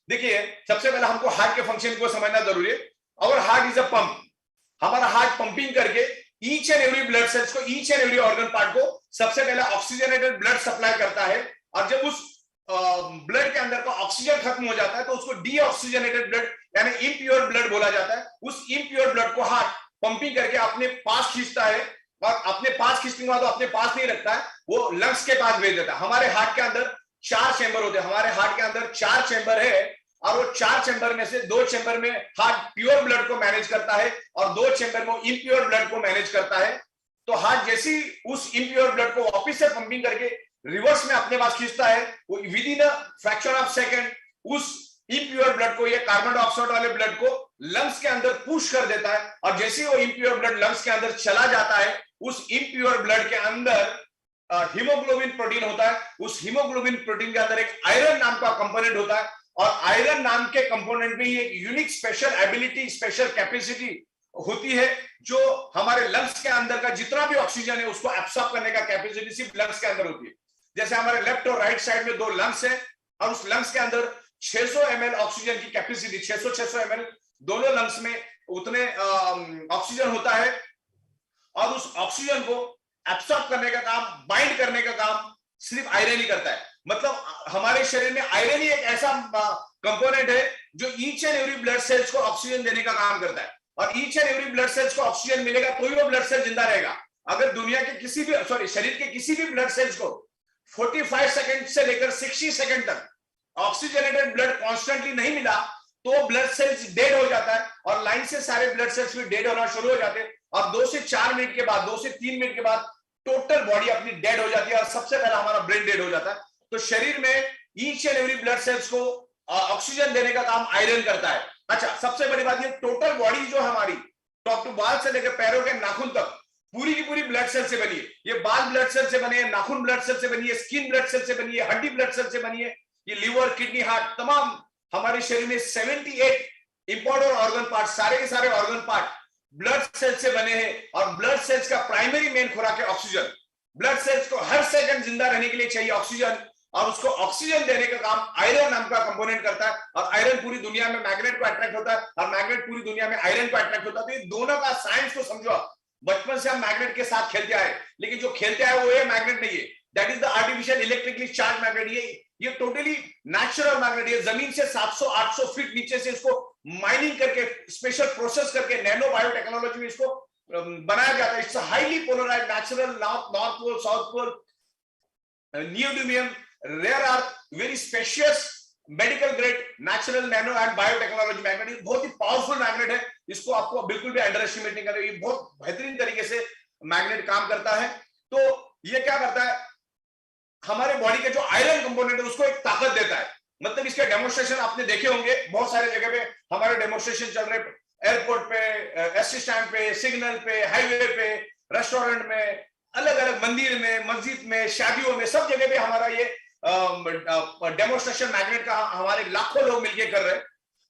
देखिए सबसे पहले हमको हार्ट के फंक्शन को समझना जरूरी है। और हार्ट इज अ पंप, हमारा हार्ट पंपिंग करके each and every blood cells को, each and every organ part को सबसे पहले ऑक्सीजनेटेड ब्लड सप्लाई करता है। और जब उस ब्लड के अंदर का ऑक्सीजन खत्म हो जाता है तो उसको डीऑक्सीजनेटेड ब्लड यानी इम्प्योर ब्लड बोला जाता है। उस इम्प्योर ब्लड को हार्ट पंपिंग करके अपने पास खींचता है और अपने पास खींचने के बाद अपने पास नहीं रखता है, वो लंग्स के पास भेज देता है। हमारे हार्ट के अंदर 4 चैम्बर होते हैं, हमारे हार्ट के अंदर 4 चैम्बर है और वो 4 चैम्बर में से 2 चैम्बर में हार्ट प्योर ब्लड को मैनेज करता है और 2 चैम्बर में इम्प्योर ब्लड को मैनेज करता है। तो हार्ट जैसी उस इम्प्योर ब्लड को वापस से पंपिंग करके रिवर्स में अपने पास खींचता है, वो with in a fraction of second उस इम्प्योर ब्लड को, ये कार्बन डाइऑक्साइड वाले ब्लड को लंग्स के अंदर पुश कर देता है। और जैसे वो इम्प्योर ब्लड लंग्स के अंदर चला जाता है, उस इम्प्योर ब्लड के अंदर हीमोग्लोबिन प्रोटीन होता है। उस हीमोग्लोबिन प्रोटीन के अंदर एक आयरन नाम का कंपोनेंट होता है और आयरन नाम के कंपोनेंट में ही एक unique special ability, special capacity होती है जो हमारे लंग्स के अंदर का जितना भी ऑक्सीजन है उसको एब्सॉर्ब करने का कैपेसिटी सिर्फ लंग्स के अंदर होती है। जैसे हमारे लेफ्ट और राइट साइड में 2 लंग्स है और उस लंग्स के अंदर 600 ml ऑक्सीजन की कैपेसिटी, 600 ml दोनों लंग्स में उतने ऑक्सीजन होता है और उस ऑक्सीजन को एब्सॉर्ब करने का काम, बाइंड करने का काम सिर्फ आयरन ही करता है। मतलब हमारे शरीर में आयरन ही एक ऐसा कंपोनेंट है जो each and every blood cells को ऑक्सीजन देने का काम करता है और each and every blood cells को ऑक्सीजन मिलेगा तो ही वो ब्लड सेल जिंदा रहेगा। अगर दुनिया के किसी भी शरीर के किसी भी ब्लड सेल्स को 45 सेकंड से लेकर 60 सेकंड तक ऑक्सीजनेटेड ब्लड कॉन्स्टेंटली नहीं मिला तो ब्लड सेल्स डेड हो जाता है और लाइन से सारे ब्लड सेल्स भी डेड होना शुरू हो जाते हैं और 2 से 4 मिनट के बाद, 2 से 3 मिनट के बाद टोटल बॉडी अपनी डेड हो जाती है और सबसे पहले हमारा ब्रेन डेड हो जाता है। तो शरीर में each and every blood cells को ऑक्सीजन देने का काम आयरन करता है। अच्छा, सबसे बड़ी बात ये टोटल बॉडी जो हमारी टॉप टू बाल से लेकर पैरों के नाखून तक पूरी की पूरी ब्लड सेल से बनी है। ये बाल ब्लड सेल से बने हैं, नाखून ब्लड सेल से बनी है, स्किन ब्लड सेल से बनी है, हड्डी ब्लड सेल से बनी है। ये लीवर, किडनी, हार्ट, तमाम हमारे शरीर में 78 इंपॉर्टेंट ऑर्गन पार्ट, सारे के सारे ऑर्गन पार्ट ब्लड सेल से बने हैं और ब्लड सेल्स का प्राइमरी मेन खुराक है ऑक्सीजन। ब्लड सेल्स को हर सेकंड जिंदा रहने के लिए चाहिए ऑक्सीजन और उसको ऑक्सीजन देने का काम आयरन नाम का कंपोनेंट करता है और आयरन पूरी दुनिया में मैग्नेट को अट्रैक्ट होता है और मैग्नेट पूरी दुनिया में आयरन को अट्रैक्ट होता है। तो ये दोनों का साइंस को समझो। बचपन से हम मैग्नेट के साथ खेलते आए लेकिन जो खेलते आए वो ये मैग्नेट नहीं है, that is the artificial electrically charge magnet. ये टोटली नेचुरल मैग्नेट। ये जमीन से 700-800 फीट नीचे से इसको माइनिंग करके, स्पेशल प्रोसेस करके, नैनो बायोटेक्नोलॉजी में इसको बनाया जाता है। It's highly polarised, natural, north pole, south pole, neodymium, rare earth, very specious, medical grade, natural, nano and biotechnology magnet. बहुत ही पावरफुल मैग्नेट है, इसको आपको बिल्कुल भी अंडर एस्टिमेट नहीं करना। ये बहुत बेहतरीन तरीके से मैग्नेट काम करता है। तो ये क्या करता है, हमारे बॉडी के जो आयरन कंपोनेंट है उसको एक ताकत देता है। मतलब इसके डेमोन्स्ट्रेशन आपने देखे होंगे बहुत सारे जगह पे, हमारे डेमोन्स्ट्रेशन चल रहे एयरपोर्ट पे, एसटी स्टैंड पे, सिग्नल पे, हाईवे पे, रेस्टोरेंट में, अलग अलग मंदिर में, मस्जिद में, शादियों में, सब जगह पे हमारा ये डेमोन्स्ट्रेशन मैग्नेट का हमारे लाखों लोग मिलके कर रहे हैं।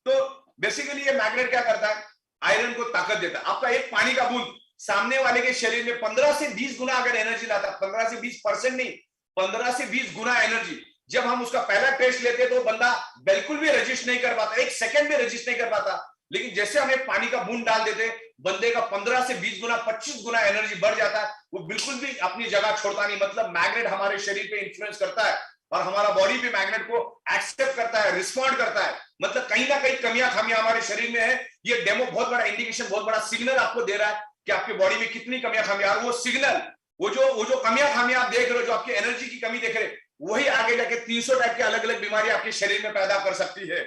तो बेसिकली ये मैग्नेट क्या करता है, आयरन को ताकत देता है। आपका एक पानी का बूंद सामने वाले के शरीर में 15 से 20 गुना अगर एनर्जी लाता है, 15 से 20% नहीं, 15 से 20 गुना एनर्जी। जब हम उसका पहला टेस्ट लेते तो बंदा बिल्कुल भी रजिस्ट नहीं कर पाता, 1 सेकंड भी रजिस्ट नहीं कर पाता। लेकिन जैसे हम एक पानी का बूंद डाल देते, बंदे का 15 से 20 गुना, 25 गुना एनर्जी बढ़ जाता है। वो बिल्कुल भी अपनी जगह छोड़ता नहीं। मतलब मैग्नेट हमारे शरीर पे इंफ्लुएंस करता है और हमारा बॉडी भी मैग्नेट को एक्सेप्ट करता है, रिस्पॉन्ड करता है। मतलब कहीं ना कहीं कमियां खामियां हमारे शरीर में है। ये डेमो बहुत बड़ा इंडिकेशन, बहुत बड़ा सिग्नल आपको दे रहा है कि आपकी बॉडी में कितनी कमियां खामियां। वो सिग्नल वो जो कमियां खामियां आप देख रहे हो, जो आपकी एनर्जी की कमी देख रहे हैं, वही आगे जाके 300 टाइप की अलग अलग बीमारी आपके शरीर में पैदा कर सकती है।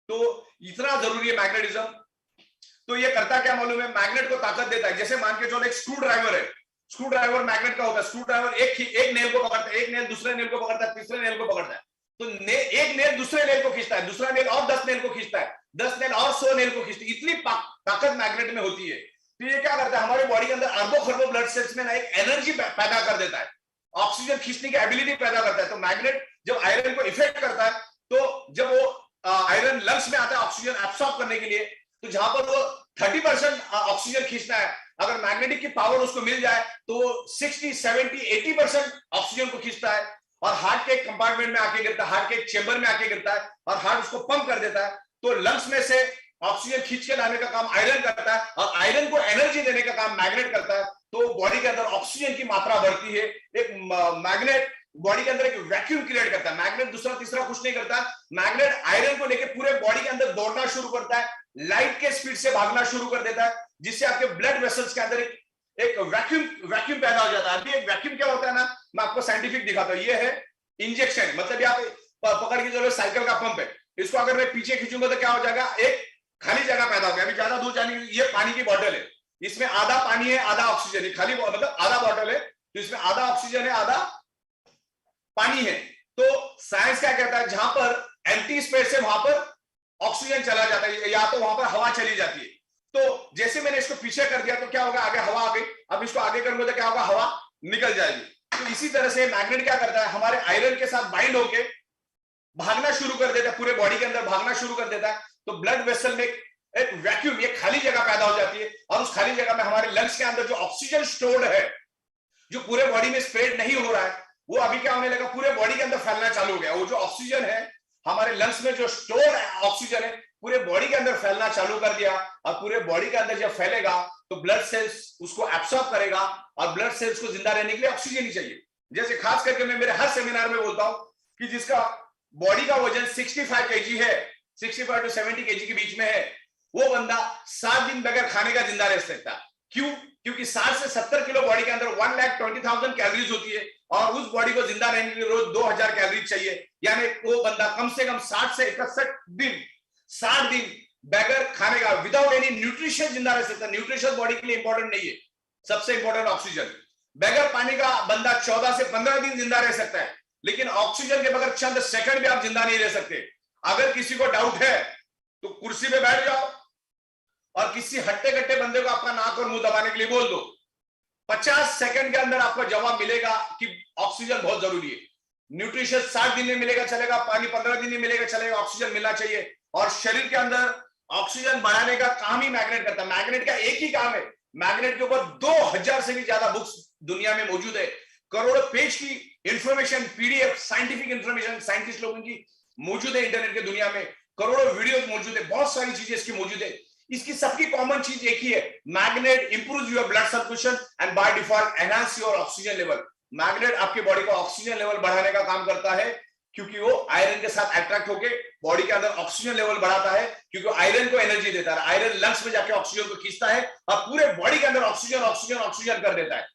तो इतना जरूरी है मैग्नेटिज्म। तो ये करता क्या मालूम है, मैग्नेट को ताकत देता है। जैसे मान के चलो एक स्क्रू ड्राइवर है, स्क्रू ड्राइवर मैग्नेट का होता है। स्क्रू ड्राइवर एक नेल को पकड़ता है, एक नेल दूसरे नेल को पकड़ता है, तीसरे नेल को पकड़ता है, तो एक नेल दूसरे नेल को खींचता है, दूसरा नेल और 10 नेल को खींचता है, 10 नेल और 100 नेल को खींचती है। इतनी ताकत मैग्नेट में होती है। तो ये क्या करता है, हमारे बॉडी के अंदर अरबों खरबों ब्लड सेल्स में ना एक एनर्जी पैदा कर देता है, ऑक्सीजन खींचने की एबिलिटी पैदा करता है। तो मैग्नेट जब आयरन को इफेक्ट करता है, तो जब वो आयरन लंग्स में आता है ऑक्सीजन एब्सॉर्ब करने के लिए, तो जहां पर वो 30% ऑक्सीजन खींचना है, अगर मैग्नेटिक की पावर उसको मिल जाए तो 60, 70, 80% ऑक्सीजन को खींचता है और हार्ट के कंपार्टमेंट में आके गिरता है, हार्ट के चेंबर में आके गिरता है और हार्ट उसको पंप कर देता है। तो लंग्स में से ऑक्सीजन खींच के लाने का काम आयरन करता है और आयरन को एनर्जी देने का काम मैग्नेट करता है। तो बॉडी के अंदर ऑक्सीजन की मात्रा बढ़ती है। एक मैग्नेट बॉडी के अंदर एक वैक्यूम क्रिएट करता है। मैग्नेट दूसरा तीसरा कुछ नहीं करता। मैग्नेट आयरन को लेकर पूरे बॉडी के अंदर दौड़ना शुरू करता है, लाइट के स्पीड से भागना शुरू कर देता है, जिससे आपके ब्लड वेसल्स के अंदर एक वैक्यूम पैदा हो जाता है। अभी एक वैक्यूम क्या होता है ना, मैं आपको साइंटिफिक दिखाता हूं। ये है इंजेक्शन, मतलब आप पकड़ के चलो साइकिल का पंप है, इसको अगर मैं पीछे खींचूंगा तो क्या हो जाएगा, एक खाली जगह पैदा हो गया। अभी ज्यादा दूर जाने, ये पानी की बोतल है, इसमें आधा पानी है आधा ऑक्सीजन है, खाली मतलब आधा बोतल है, तो इसमें आधा ऑक्सीजन है आधा पानी है। तो साइंस क्या कहता है, जहां पर एम्प्टी स्पेस है वहां पर ऑक्सीजन चला जाता है, या तो वहां पर हवा चली जाती है। तो जैसे मैंने इसको पीछे कर दिया तो क्या होगा, आगे हवा आ गई, अब इसको आगे करूंगा तो क्या होगा, हवा निकल जाएगी। तो इसी तरह से मैग्नेट क्या करता है, हमारे आयरन के साथ बाइंड होके भागना शुरू कर देता है, पूरे बॉडी के अंदर भागना शुरू कर देता है। तो ब्लड वेसल में एक वैक्यूम, एक खाली जगह पैदा हो जाती है, और उस खाली जगह में हमारे लंग्स के अंदर जो ऑक्सीजन स्टोर्ड है, जो पूरे बॉडी में स्प्रेड नहीं हो रहा है, वो अभी क्या होने लगा, पूरे बॉडी के अंदर फैलना चालू हो गया। वो जो ऑक्सीजन है हमारे लंग्स में, जो स्टोर ऑक्सीजन है, पूरे बॉडी के अंदर फैलना चालू कर दिया। और पूरे बॉडी के अंदर जब फैलेगा तो ब्लड सेल्स उसको एब्सॉर्ब करेगा, और ब्लड सेल्स को जिंदा रहने के लिए ऑक्सीजन ही चाहिए। जैसे खास करके मैं मेरे हर सेमिनार में बोलता हूं कि जिसका बॉडी का वजन 65 केजी है, 65 to 70 केजी के बीच में है, वो बंदा 7 दिन बगैर खाने का जिंदा रह सकता है। क्यों? क्योंकि 60 से 70 किलो बॉडी के अंदर 1,20,000 कैलोरीज होती है, और उस बॉडी को जिंदा रहने के लिए रोज 2000 कैलोरीज चाहिए। यानी वो बंदा कम से कम 60 से 61 दिन बगैर खाने का, विदाउट एनी न्यूट्रिशन जिंदा रह सकता है। न्यूट्रिशन बॉडी के लिए इंपॉर्टेंट नहीं है, सबसे इंपॉर्टेंट ऑक्सीजन। बगैर पानी का बंदा 14 से 15 दिन जिंदा रह सकता है, लेकिन ऑक्सीजन के बगैर चंद सेकंड भी आप जिंदा नहीं रह सकते। अगर किसी को डाउट है तो कुर्सी पे बैठ जाओ और किसी हट्टे कट्टे बंदे को आपका नाक और मुंह दबाने के लिए बोल दो, 50 सेकंड के अंदर आपको जवाब मिलेगा कि ऑक्सीजन बहुत जरूरी है। न्यूट्रिशन 60 दिन में मिलेगा चलेगा, पानी 15 दिन में मिलेगा चलेगा, ऑक्सीजन मिलना चाहिए। और शरीर के अंदर ऑक्सीजन बढ़ाने का काम ही मैग्नेट करता है। मैग्नेट का एक ही काम है, मैग्नेट के ऊपर 2000 से भी ज्यादा बुक्स दुनिया में मौजूद है, करोड़ों पेज की information, PDF, scientific information scientist लोगों की मौजूद है इंटरनेट के दुनिया में, करोड़ों वीडियोस मौजूद है, बहुत सारी चीजें इसकी मौजूद है। इसकी सबकी कॉमन चीज एक ही है, magnet improves your blood circulation and by default enhance your oxygen level. Magnet आपकी बॉडी का ऑक्सीजन लेवल बढ़ाने का काम करता है, क्योंकि वो आयरन के साथ अट्रैक्ट होके बॉडी के अंदर ऑक्सीजन लेवल बढ़ाता है, क्योंकि आयरन को एनर्जी देता है। आयरन लंग्स में जाके ऑक्सीजन को खींचता है और पूरे बॉडी के अंदर ऑक्सीजन ऑक्सीजन ऑक्सीजन कर देता है।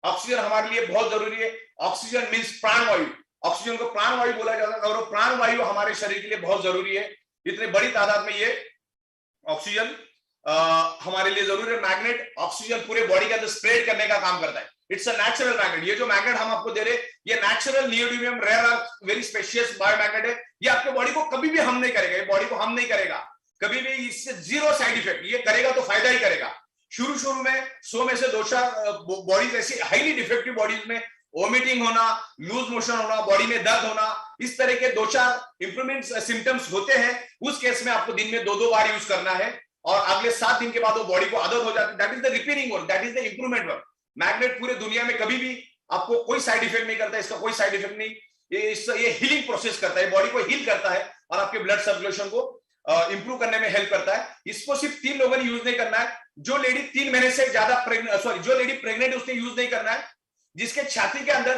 ऑक्सीजन हमारे लिए बहुत जरूरी है। ऑक्सीजन मीन्स प्राणवायु, ऑक्सीजन को प्राणवायु बोला जाता है, और प्राणवायु हमारे शरीर के लिए बहुत जरूरी है। इतने बड़ी तादाद में ये ऑक्सीजन हमारे लिए जरूरी है। मैग्नेट ऑक्सीजन पूरे बॉडी के अंदर स्प्रेड करने का काम करता है। It's a natural magnet. ये जो मैग्नेट हम आपको दे रहे, ये natural neodymium rare earth very spacious biomagnet है। ये आपके बॉडी को कभी भी हार्म नहीं करेगा, ये बॉडी को हार्म नहीं करेगा कभी भी, इससे जीरो साइड इफेक्ट। ये करेगा तो फायदा ही करेगा। शुरू में 100 में से 2-4 बॉडीज ऐसी हाईली डिफेक्टिव बॉडीज में वोमिटिंग होना, लूज मोशन होना, बॉडी में दर्द होना, इस तरह के 2-4 इंप्रूवमेंट सिम्टम्स होते हैं। उस केस में आपको दिन में 2-2 बार यूज करना है, और अगले 7 दिन के बाद वो बॉडी को आदत हो जाती है। That is the repairing work, that is the improvement work. Magnet पूरे दुनिया में कभी भी आपको कोई साइड इफेक्ट नहीं करता, इसका कोई साइड इफेक्ट नहीं। ये हीलिंग प्रोसेस करता है, बॉडी को हील करता है और आपके ब्लड सर्कुलेशन को इंप्रूव करने में हेल्प करता है। इसको सिर्फ 3 लोगों ने यूज नहीं करना है। जो लेडी 3 महीने से ज्यादा जो लेडी प्रेग्नेंट है उसने यूज नहीं करना है। जिसके छाती के अंदर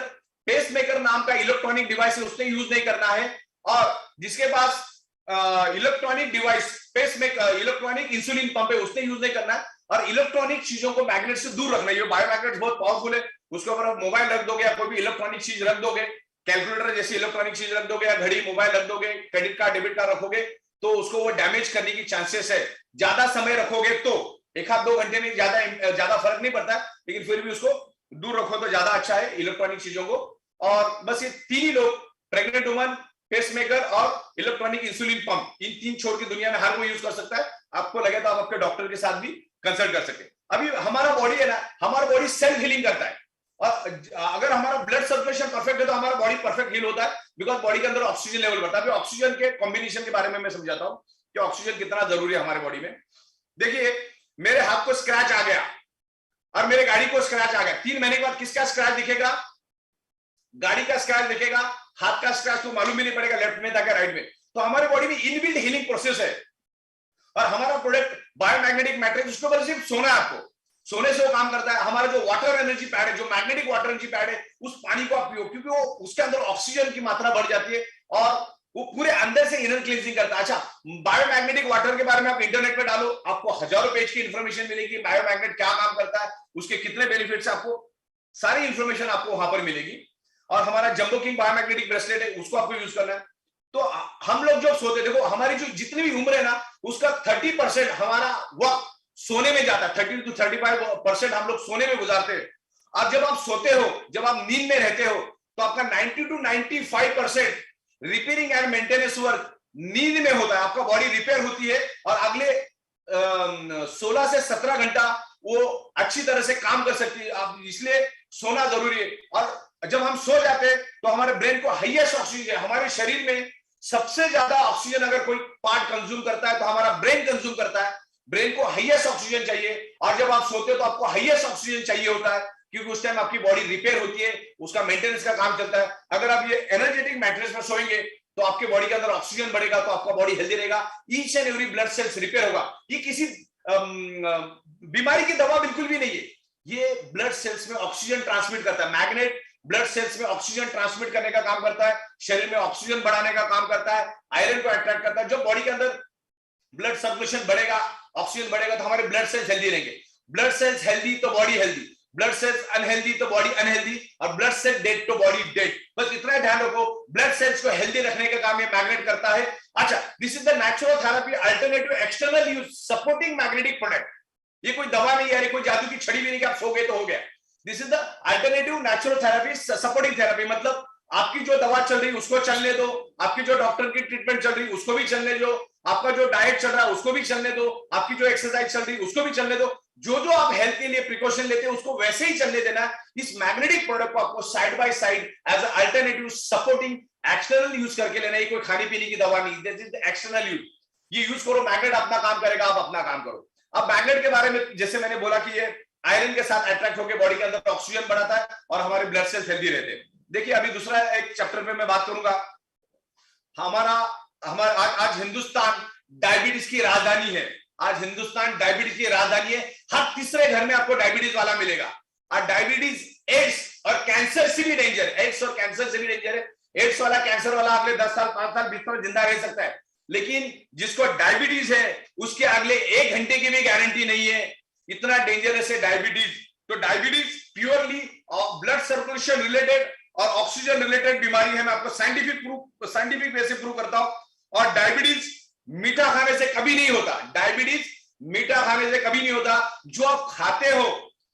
पेसमेकर नाम का इलेक्ट्रॉनिक डिवाइस है उसने यूज नहीं करना है। और जिसके पास electronic device pacemaker, electronic insulin pump है उसने यूज नहीं करना है। और इलेक्ट्रॉनिक चीजों को मैग्नेट से दूर रखना। ये बायोमैग्नेट बहुत पावरफुल है, उसके ऊपर आप मोबाइल रख दोगे या कोई भी इलेक्ट्रॉनिक चीज रख दोगे, कैलकुलेटर जैसी इलेक्ट्रॉनिक चीज रख दोगे या घड़ी मोबाइल रख दोगे, क्रेडिट कार्ड डेबिट कार्ड रखोगे तो उसको वो डैमेज करने की चांसेस है। ज्यादा समय रखोगे तो 1-2 घंटे में ज्यादा फर्क नहीं पड़ता, लेकिन फिर भी उसको दूर रखो तो ज्यादा अच्छा है इलेक्ट्रॉनिक चीजों को। और बस ये 3 ही लोग, प्रेग्नेंट वुमन, पेसमेकर और इलेक्ट्रॉनिक इंसुलिन पंप, इन 3 छोड़ की दुनिया में हर कोई यूज कर सकता है। आपको लगे तो आप अपने डॉक्टर के साथ भी कंसल्ट कर सकते हैं। अभी हमारा बॉडी है ना, हमारा बॉडी सेल्फ हीलिंग करता है, और अगर हमारा ब्लड सर्कुलेशन परफेक्ट है तो हमारा बॉडी परफेक्ट हील होता है, बिकॉज बॉडी के अंदर ऑक्सीजन लेवल बढ़ता है। अभी ऑक्सीजन के कॉम्बिनेशन के बारे में मैं समझाता हूं कि ऑक्सीजन कितना जरूरी है हमारे बॉडी में। देखिए, मेरे हाथ को स्क्रैच आ गया और मेरे गाड़ी को स्क्रैच आ गया, 3 महीने के बाद किसका स्क्रैच दिखेगा? गाड़ी का स्क्रैच दिखेगा, हाथ का स्क्रैच तो मालूम ही नहीं पड़ेगा लेफ्ट में था क्या राइट में। तो हमारे बॉडी में इनबिल्ट हीलिंग प्रोसेस है, और हमारा प्रोडक्ट बायोमैग्नेटिक मैट्रिक्स, उसके ऊपर सिर्फ सोना है, आपको सोने से वो काम करता है। हमारा जो वाटर एनर्जी पैड है, जो मैग्नेटिक वाटर एनर्जी पैड है, उस पानी को आप पियो, क्योंकि वो उसके अंदर ऑक्सीजन की मात्रा बढ़ जाती है और वो पूरे अंदर से इनर क्लींजिंग करता है। अच्छा, बायोमैग्नेटिक वाटर के बारे में आप इंटरनेट पे डालो, आपको हजारों पेज की इंफॉर्मेशन मिलेगी, बायोमैग्नेट क्या काम करता है, उसके कितने बेनिफिट्स, आपको सारी इंफॉर्मेशन आपको वहां पर मिलेगी। और हमारा जंबो किंग बायोमैग्नेटिक ब्रेसलेट है, उसको आपको यूज करना है। तो हम लोग जो सोते, देखो हमारी जो जितनी भी उम्र है ना, उसका 30% हमारा वक्त सोने में जाता है, 30 to 35% हम लोग सोने में गुजारते हैं। और जब आप सोते हो, जब आप नींद में रहते हो, तो आपका 90 to 95% repairing and maintenance work नींद में होता है। आपका बॉडी रिपेयर होती है और अगले 16 से 17 घंटा वो अच्छी तरह से काम कर सकती है। आप इसलिए सोना जरूरी है। और जब हम सो जाते हैं तो हमारे ब्रेन को हाईएस्ट ऑक्सीजन, हमारे शरीर में सबसे ज्यादा ऑक्सीजन अगर कोई पार्ट कंज्यूम करता है तो हमारा ब्रेन कंज्यूम करता है। ब्रेन को हाईएस्ट ऑक्सीजन चाहिए, और जब आप सोते हो तो आपको हाईएस्ट ऑक्सीजन चाहिए होता है, क्योंकि उस टाइम आपकी बॉडी रिपेयर होती है, उसका मेंटेनेंस का काम चलता है। अगर आप ये एनर्जेटिक मैट्रेस में सोएंगे तो आपके बॉडी के अंदर ऑक्सीजन बढ़ेगा, तो आपका बॉडी हेल्दी रहेगा, each and every blood sales repair होगा। ये किसी बीमारी की दवा बिल्कुल भी नहीं है, ये ब्लड सेल्स में ऑक्सीजन ट्रांसमिट करता है। मैग्नेट ब्लड सेल्स में ऑक्सीजन ट्रांसमिट करने का काम करता है, शरीर में ऑक्सीजन बढ़ाने का काम करता है, आयरन को अट्रैक्ट करता है। जब बॉडी के अंदर ब्लड सर्कुलेशन बढ़ेगा, ऑक्सीजन बढ़ेगा, तो हमारे ब्लड सेल्स हेल्दी रहेंगे। ब्लड सेल्स हेल्दी तो body healthy, blood cells unhealthy तो बॉडी अनहेल्दी, और ब्लड सेल डेड तो बॉडी डेड। बस इतना ध्यान रखो, ब्लड सेल्स को हेल्दी रखने का काम ये मैग्नेट करता है। अच्छा, this is the natural therapy alternative external use supporting magnetic product. ये कोई दवा नहीं है, कोई जादू की छड़ी भी नहीं कि आप सो गए तो हो गया। This is the alternative natural therapy supporting therapy, मतलब आपकी जो दवा चल रही है उसको चलने दो, आपकी जो डॉक्टर की ट्रीटमेंट चल रही है उसको भी चलने दो, आपका जो डाइट चल रहा है उसको भी चलने दो, आपकी जो एक्सरसाइज चल रही है उसको भी चलने दो। जो जो आप हेल्थ के लिए प्रिकॉशन लेते हैं उसको वैसे ही चलने देना। इस मैग्नेटिक प्रोडक्ट को आपको side by side as a alternative supporting external use करके लेना। ये कोई खाने पीने की दवा नहीं, this is the external use. ये यूज करो, मैग्नेट अपना काम करेगा, आप अपना काम करो। अब मैग्नेट के बारे में जैसे मैंने बोला कि ये आयरन के साथ अट्रैक्ट होकर बॉडी के अंदर ऑक्सीजन बढ़ाता है और हमारे ब्लड सेल्स हेल्दी रहते हैं। देखिए, अभी दूसरा एक चैप्टर में मैं बात करूंगा। हमारा आज हिंदुस्तान डायबिटीज की राजधानी है। आज हिंदुस्तान डायबिटीज की राजधानी है। हर तीसरे घर में आपको डायबिटीज वाला मिलेगा। और डायबिटीज एड्स और कैंसर से भी डेंजर, एड्स और कैंसर से भी डेंजर है। एड्स वाला, कैंसर वाला अगले 10 साल, 5 साल, 20 साल जिंदा रह सकता है, लेकिन जिसको डायबिटीज है उसके अगले 1 घंटे की भी गारंटी नहीं है। इतना डेंजरस है डायबिटीज। तो diabetes purely blood circulation related और ऑक्सीजन रिलेटेड बीमारी है। मैं आपको साइंटिफिक वे से प्रूव करता हूं। और डायबिटीज मीठा खाने से कभी नहीं होता। डायबिटीज मीठा खाने से कभी नहीं होता। जो आप खाते हो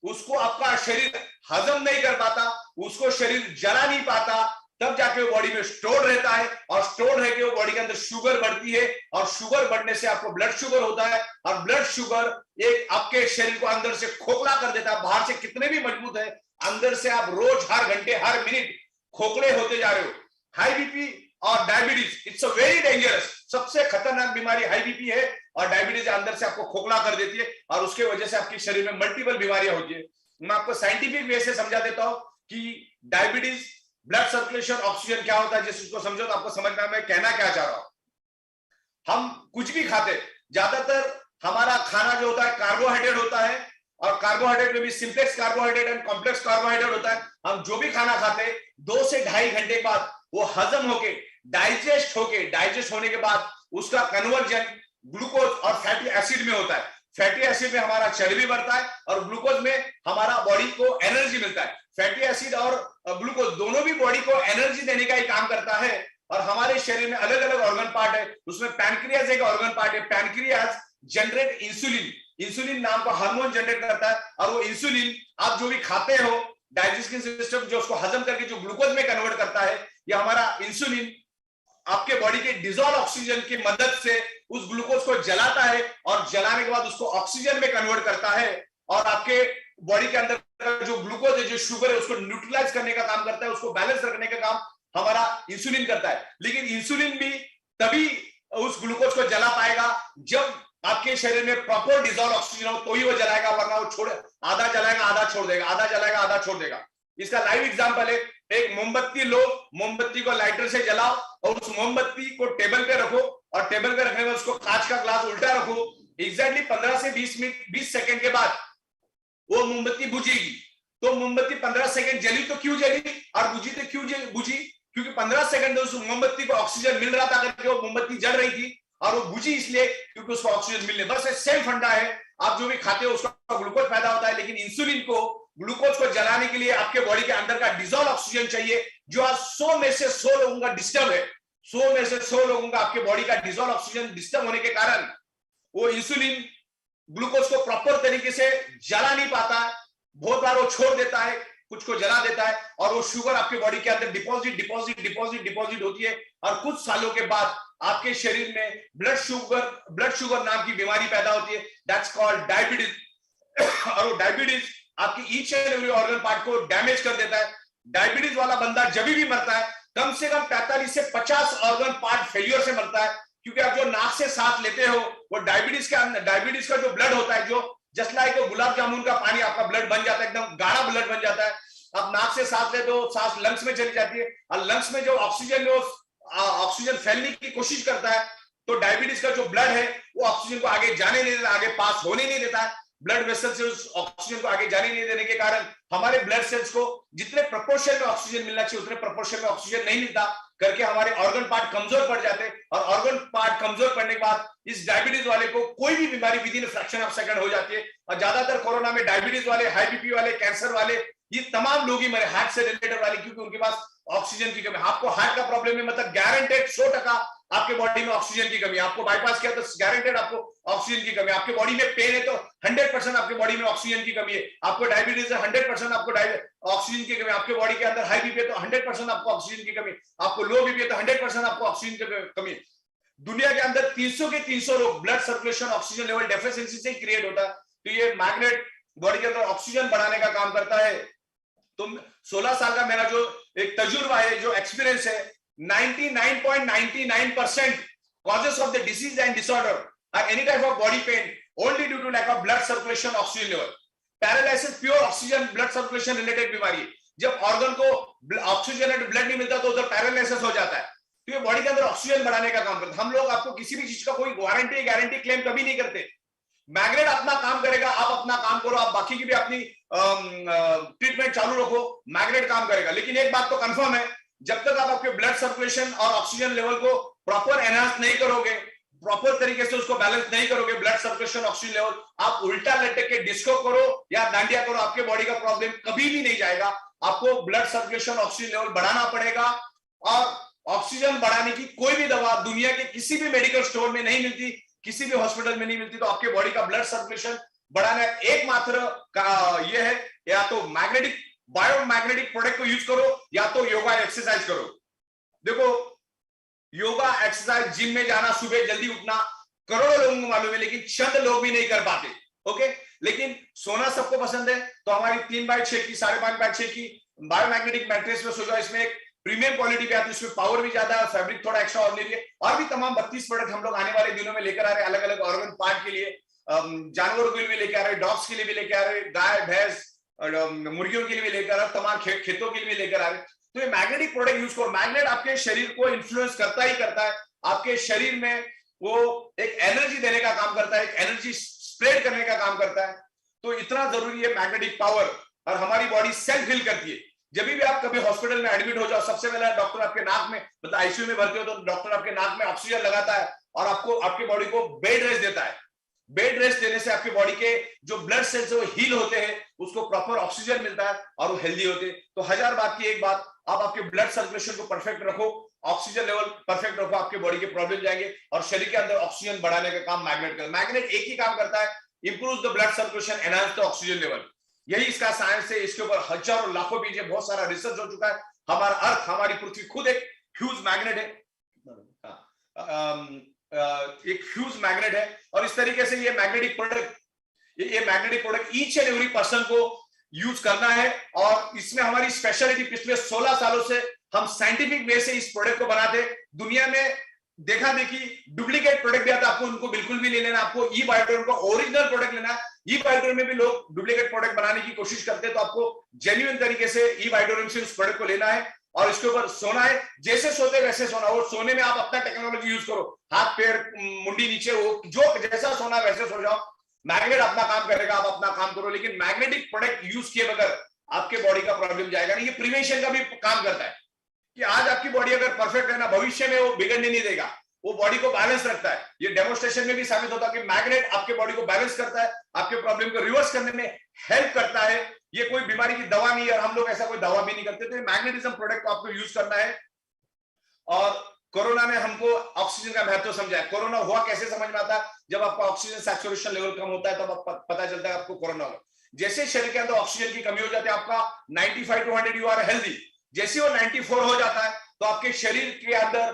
उसको आपका शरीर हजम नहीं कर पाता, उसको शरीर जला नहीं पाता, तब जाके वो बॉडी में स्टोर रहता है, और स्टोर रह के वो बॉडी के अंदर शुगर बढ़ती है, और शुगर बढ़ने से आपको ब्लड शुगर होता है। और ब्लड शुगर एक आपके शरीर को अंदर से खोखला कर देता है। बाहर से कितने भी मजबूत है, अंदर से आप रोज, हर घंटे, हर मिनट खोखले होते जा रहे हो। हाई बीपी और diabetes, it's a very dangerous, सबसे खतरनाक बीमारी हाई बीपी है, और डायबिटीज अंदर से आपको खोखला कर देती है, और उसके वजह से आपके शरीर में मल्टीपल बीमारियां होती है। मैं आपको साइंटिफिक वे से समझा देता हूं कि डायबिटीज, ब्लड सर्कुलेशन, ऑक्सीजन क्या होता है। जिस उसको समझो तो आपको समझ में मैं कहना क्या चाह रहा हूं। हम कुछ भी खाते, ज्यादातर हमारा खाना जो होता है कार्बोहाइड्रेट होता है, और कार्बोहाइड्रेट में भी simplex carbohydrate and complex carbohydrate होता है। हम जो भी खाना खाते 2 से 2.5 घंटे बाद वो हजम होके डाइजेस्ट होने के बाद उसका कन्वर्जन ग्लूकोज और फैटी एसिड में होता है। फैटी एसिड में हमारा चर्बी बढ़ता है और ग्लूकोज में हमारा बॉडी को एनर्जी मिलता है। फैटी एसिड और ग्लूकोज दोनों भी बॉडी को एनर्जी देने का ही काम करता है। और हमारे शरीर में अलग अलग ऑर्गन पार्ट है, उसमें पैनक्रियाज एक ऑर्गन पार्ट है। पैनक्रियाज जनरेट इंसुलिन, इंसुलिन नाम का हार्मोन जनरेट करता है, और वो इंसुलिन आप जो भी खाते हो, डाइजेस्टिव सिस्टम जो उसको हजम करके जो ग्लूकोज में कन्वर्ट करता है, ये हमारा इंसुलिन आपके बॉडी के डिजोल्व ऑक्सीजन की मदद से उस ग्लूकोज को जलाता है और जलाने के बाद उसको ऑक्सीजन में कन्वर्ट करता है, और आपके बॉडी के अंदर जो ग्लूकोज है, जो शुगर है, उसको न्यूट्रलाइज करने का काम करता है, उसको बैलेंस रखने का काम हमारा इंसुलिन करता है। लेकिन इंसुलिन भी तभी उस ग्लूकोज को जला पाएगा जब आपके शरीर में प्रॉपर डिजोल्व ऑक्सीजन हो, तो ही वो जलाएगा, वरना वो छोड़ आधा जलाएगा आधा छोड़ देगा, आधा जलाएगा आधा छोड़ देगा। इसका लाइव एग्जांपल है, एक मोमबत्ती लो, मोमबत्ती को लाइटर से जलाओ और उस मोमबत्ती को टेबल पे रखो, और टेबल पे रखने में उसको कांच का ग्लास उल्टा रखो। एग्जैक्टली 15 से 20 सेकंड के बाद वो मोमबत्ती बुझेगी। तो मोमबत्ती 15 सेकंड जली तो क्यों जली, और बुझी तो क्यों बुझी, क्योंकि 15 सेकंड उस मोमबत्ती को ऑक्सीजन मिल रहा था करके वो मोमबत्ती जल रही थी, और वो बुझी इसलिए क्योंकि उसको ऑक्सीजन मिलने। बस सेम फंडा है, आप जो भी खाते हो उसका ग्लूकोज पैदा होता है, लेकिन इंसुलिन को, ग्लूकोज को जलाने के लिए आपके बॉडी के अंदर का डिजोल्व ऑक्सीजन चाहिए, जो आज 100 में से 100 लोगों का डिस्टर्ब है। 100 में से 100 लोगों का आपके बॉडी का डिजोल्व ऑक्सीजन डिस्टर्ब होने के कारण वो इंसुलिन ग्लूकोज को प्रॉपर तरीके से जला नहीं पाता है, बहुत बार वो छोड़ देता है, कुछ को जला देता है, और वो शुगर आपके बॉडी के अंदर डिपॉजिट होती है, और कुछ सालों के बाद आपके शरीर में ब्लड शुगर नाम की बीमारी पैदा होती है, दैट्स कॉल्ड डायबिटीज। और वो डायबिटीज आपकी each and every organ part को डैमेज कर देता है। डायबिटीज वाला बंदा जब भी मरता है, कम से कम 45 से 50 ऑर्गन पार्ट फेलियर से मरता है, क्योंकि आप जो नाक से सांस लेते हो, वो डायबिटीज का जो ब्लड होता है, जो जस्ट लाइक गुलाब जामुन का पानी आपका ब्लड बन जाता है, एकदम गाढ़ा ब्लड बन जाता है। आप नाक से सांस लेते हो, सांस लंग्स में चली जाती है, और लंग्स में जो ऑक्सीजन फैलने की कोशिश करता है, तो डायबिटीज का जो ब्लड है वो ऑक्सीजन को आगे जाने नहीं देता, आगे पास होने नहीं देता है। ब्लड वेसल से उस ऑक्सीजन को आगे जाने नहीं देने के कारण हमारे ब्लड सेल्स को जितने प्रोपोर्शन में ऑक्सीजन मिलना चाहिए उतने प्रोपोर्शन में ऑक्सीजन नहीं मिलता, करके हमारे ऑर्गन पार्ट कमजोर पड़ जाते हैं। और ऑर्गन पार्ट कमजोर पड़ने के बाद इस डायबिटीज वाले को कोई भी बीमारी with in fraction of second हो जाती है। और ज्यादातर कोरोना में डायबिटीज वाले, हाई बीपी वाले, कैंसर वाले, ये तमाम लोग ही मरे, हार्ट से रिलेटेड वाले, क्योंकि उनके पास ऑक्सीजन की कमी। आपको हार्ट का प्रॉब्लम है, मतलब गारंटेड 100% आपके बॉडी में ऑक्सीजन की कमी। आपको बाईपास किया तो गारंटेड आपको ऑक्सीजन की कमी। आपके बॉडी में पेन है तो 100% आपके बॉडी में ऑक्सीजन की कमी है। आपको डायबिटीज है 100% आपको ऑक्सीजन की कमी। आपके बॉडी के अंदर हाई बीपी है तो 100% आपको ऑक्सीजन की कमी। आपको लो बीपी है तो 100% आपको ऑक्सीजन की कमी। दुनिया के अंदर 300 के 300 लोग blood circulation oxygen level deficiency से क्रिएट होता है। तो ये मैग्नेट बॉडी के अंदर ऑक्सीजन बढ़ाने का काम करता है। तो 16 साल का मेरा जो एक तजुर्बा है, जो एक्सपीरियंस है, 99.99% causes of the disease and disorder are any type of body pain only due to lack of blood circulation oxygen level. Paralysis pure oxygen blood circulation related बीमारी है। जब ऑर्गन को ऑक्सीजन ब्लड नहीं मिलता तो उधर paralysis हो जाता है। तो ये बॉडी के अंदर ऑक्सीजन बढ़ाने का काम करता है। हम लोग आपको किसी भी चीज का कोई गारंटी क्लेम कभी नहीं करते। मैग्नेट अपना काम करेगा, आप अपना काम करो, आप बाकी की भी अपनी ट्रीटमेंट चालू रखो, मैग्नेट काम करेगा। लेकिन एक बात तो कंफर्म है, जब तक आप आपके ब्लड सर्कुलेशन और ऑक्सीजन लेवल को प्रॉपर एनहांस नहीं करोगे, प्रॉपर तरीके से उसको बैलेंस नहीं करोगे, ब्लड सर्कुलेशन ऑक्सीजन लेवल, आप उल्टा लटक के डिस्को करो या डांडिया करो, आपके बॉडी का प्रॉब्लम कभी भी नहीं जाएगा। आपको ब्लड सर्कुलेशन ऑक्सीजन लेवल बढ़ाना पड़ेगा। और ऑक्सीजन बढ़ाने की कोई भी दवा दुनिया के किसी भी मेडिकल स्टोर में नहीं मिलती, किसी भी हॉस्पिटल में नहीं मिलती। तो आपके बॉडी का ब्लड सर्कुलेशन बढ़ाना एकमात्र का ये है, या तो मैग्नेटिक बायोमैग्नेटिक प्रोडक्ट को यूज करो या तो योगा एक्सरसाइज करो। देखो, योगा एक्सरसाइज, जिम में जाना, सुबह जल्दी उठना करोड़ों लोगों को मालूम है, लेकिन चंद लोग भी नहीं कर पाते। ओके, लेकिन सोना सबको पसंद है, तो हमारी 3x6 की 5.5x6 की बायोमैग्नेटिक मैट्रेस में सो जाओ। इसमें एक प्रीमियम क्वालिटी भी आती है, उसमें पावर भी ज्यादा है, फैब्रिक थोड़ा एक्स्ट्रा ऑर्डिनरी है। और भी तमाम 32 प्रोडक्ट हम लोग आने वाले दिनों में लेकर आ रहे हैं, अलग अलग ऑर्गन पार्ट के लिए, जानवरों के लिए भी लेके आ रहे हैं, डॉग्स के लिए भी लेके आ रहे हैं, गाय भैंस मुर्गियों के लिए भी लेकर आ रहे हैं, तमाम खेतों के लिए भी लेकर आ रहे हैं। तो ये मैग्नेटिक प्रोडक्ट यूज करो। मैग्नेट आपके शरीर को इन्फ्लुएंस करता ही करता है। आपके शरीर में वो एक एनर्जी देने का काम करता है, एक एनर्जी स्प्रेड करने का काम करता है। तो इतना जरूरी है मैग्नेटिक पावर। और हमारी बॉडी सेल्फ हील करती है। जब भी आप कभी हॉस्पिटल में एडमिट हो जाओ, सबसे पहले डॉक्टर आपके नाक में, मतलब आईसीयू में भर्ती हो तो डॉक्टर आपके नाक में ऑक्सीजन लगाता है और आपको आपकी बॉडी को बेड रेस्ट देता है। बेड रेस्ट देने से आपके बॉडी के जो ब्लड सेल्स है वो हील होते हैं, उसको प्रॉपर ऑक्सीजन मिलता है और वो हेल्दी होते हैं। तो 1000 बात की एक बात, आप आपके ब्लड सर्कुलेशन को परफेक्ट रखो, ऑक्सीजन लेवल परफेक्ट रखो, आपके बॉडी के प्रॉब्लम जाएंगे और शरीर के अंदर ऑक्सीजन बढ़ाने का काम मैग्नेट करता है। मैग्नेट एक ही काम करता है, improve the blood circulation, enhance the oxygen level. यही इसका साइंस है। इसके ऊपर हजारों लाखों पीछे बहुत सारा रिसर्च हो चुका है। हमारा अर्थ, हमारी पृथ्वी खुद एक ह्यूज मैग्नेट है, एक ह्यूज मैग्नेट है। और इस तरीके से ये magnetic product each and every person को यूज करना है। और इसमें हमारी स्पेशलिटी, पिछले 16 सालों से हम साइंटिफिक वे से इस प्रोडक्ट को बनाते। दुनिया में देखा देखी डुप्लीकेट प्रोडक्ट भी आता है, आपको उनको बिल्कुल भी नहीं लेना, आपको ई बायोटोन का ओरिजिनल प्रोडक्ट लेना है। ई बायोटोन में भी लोग डुप्लीकेट प्रोडक्ट बनाने की कोशिश करते हैं, तो आपको जेन्युइन तरीके से ई बायोटोन से उस प्रोडक्ट को लेना है और इसके ऊपर सोना है। जैसे सोते वैसे सोना। और सोने में आप अपना टेक्नोलॉजी यूज करो, हाथ पैर मुंडी नीचे, वो जो जैसा सोना वैसे सो जाओ। मैग्नेट अपना काम करेगा, आप अपना काम करो, लेकिन मैग्नेटिक प्रोडक्ट यूज किए बगैर आपके बॉडी का प्रॉब्लम जाएगा नहीं। ये प्रिवेंशन का भी काम करता है कि आज आपकी बॉडी अगर परफेक्ट है ना, भविष्य में वो बिगड़ने नहीं देगा, वो बॉडी को बैलेंस रखता है। ये डेमोन्स्ट्रेशन में भी साबित होता है कि मैग्नेट आपके बॉडी को बैलेंस करता है, आपके प्रॉब्लम को रिवर्स करने में हेल्प करता है। ये कोई बीमारी की दवा नहीं है और हम लोग ऐसा कोई दवा भी नहीं करते। तो मैग्नेटिज्म प्रोडक्ट को आपको यूज करना है। और कोरोना ने हमको ऑक्सीजन का महत्व समझाया। कोरोना हुआ कैसे समझ में आता है, जब आपका ऑक्सीजन सैचुरेशन लेवल कम होता है तब आप पता चलता है आपको कोरोना हुआ। जैसे शरीर के अंदर ऑक्सीजन की कमी हो जाती है, आपका 95 to 100 यू आर हेल्दी, जैसे वो 94 हो जाता है तो आपके शरीर के अंदर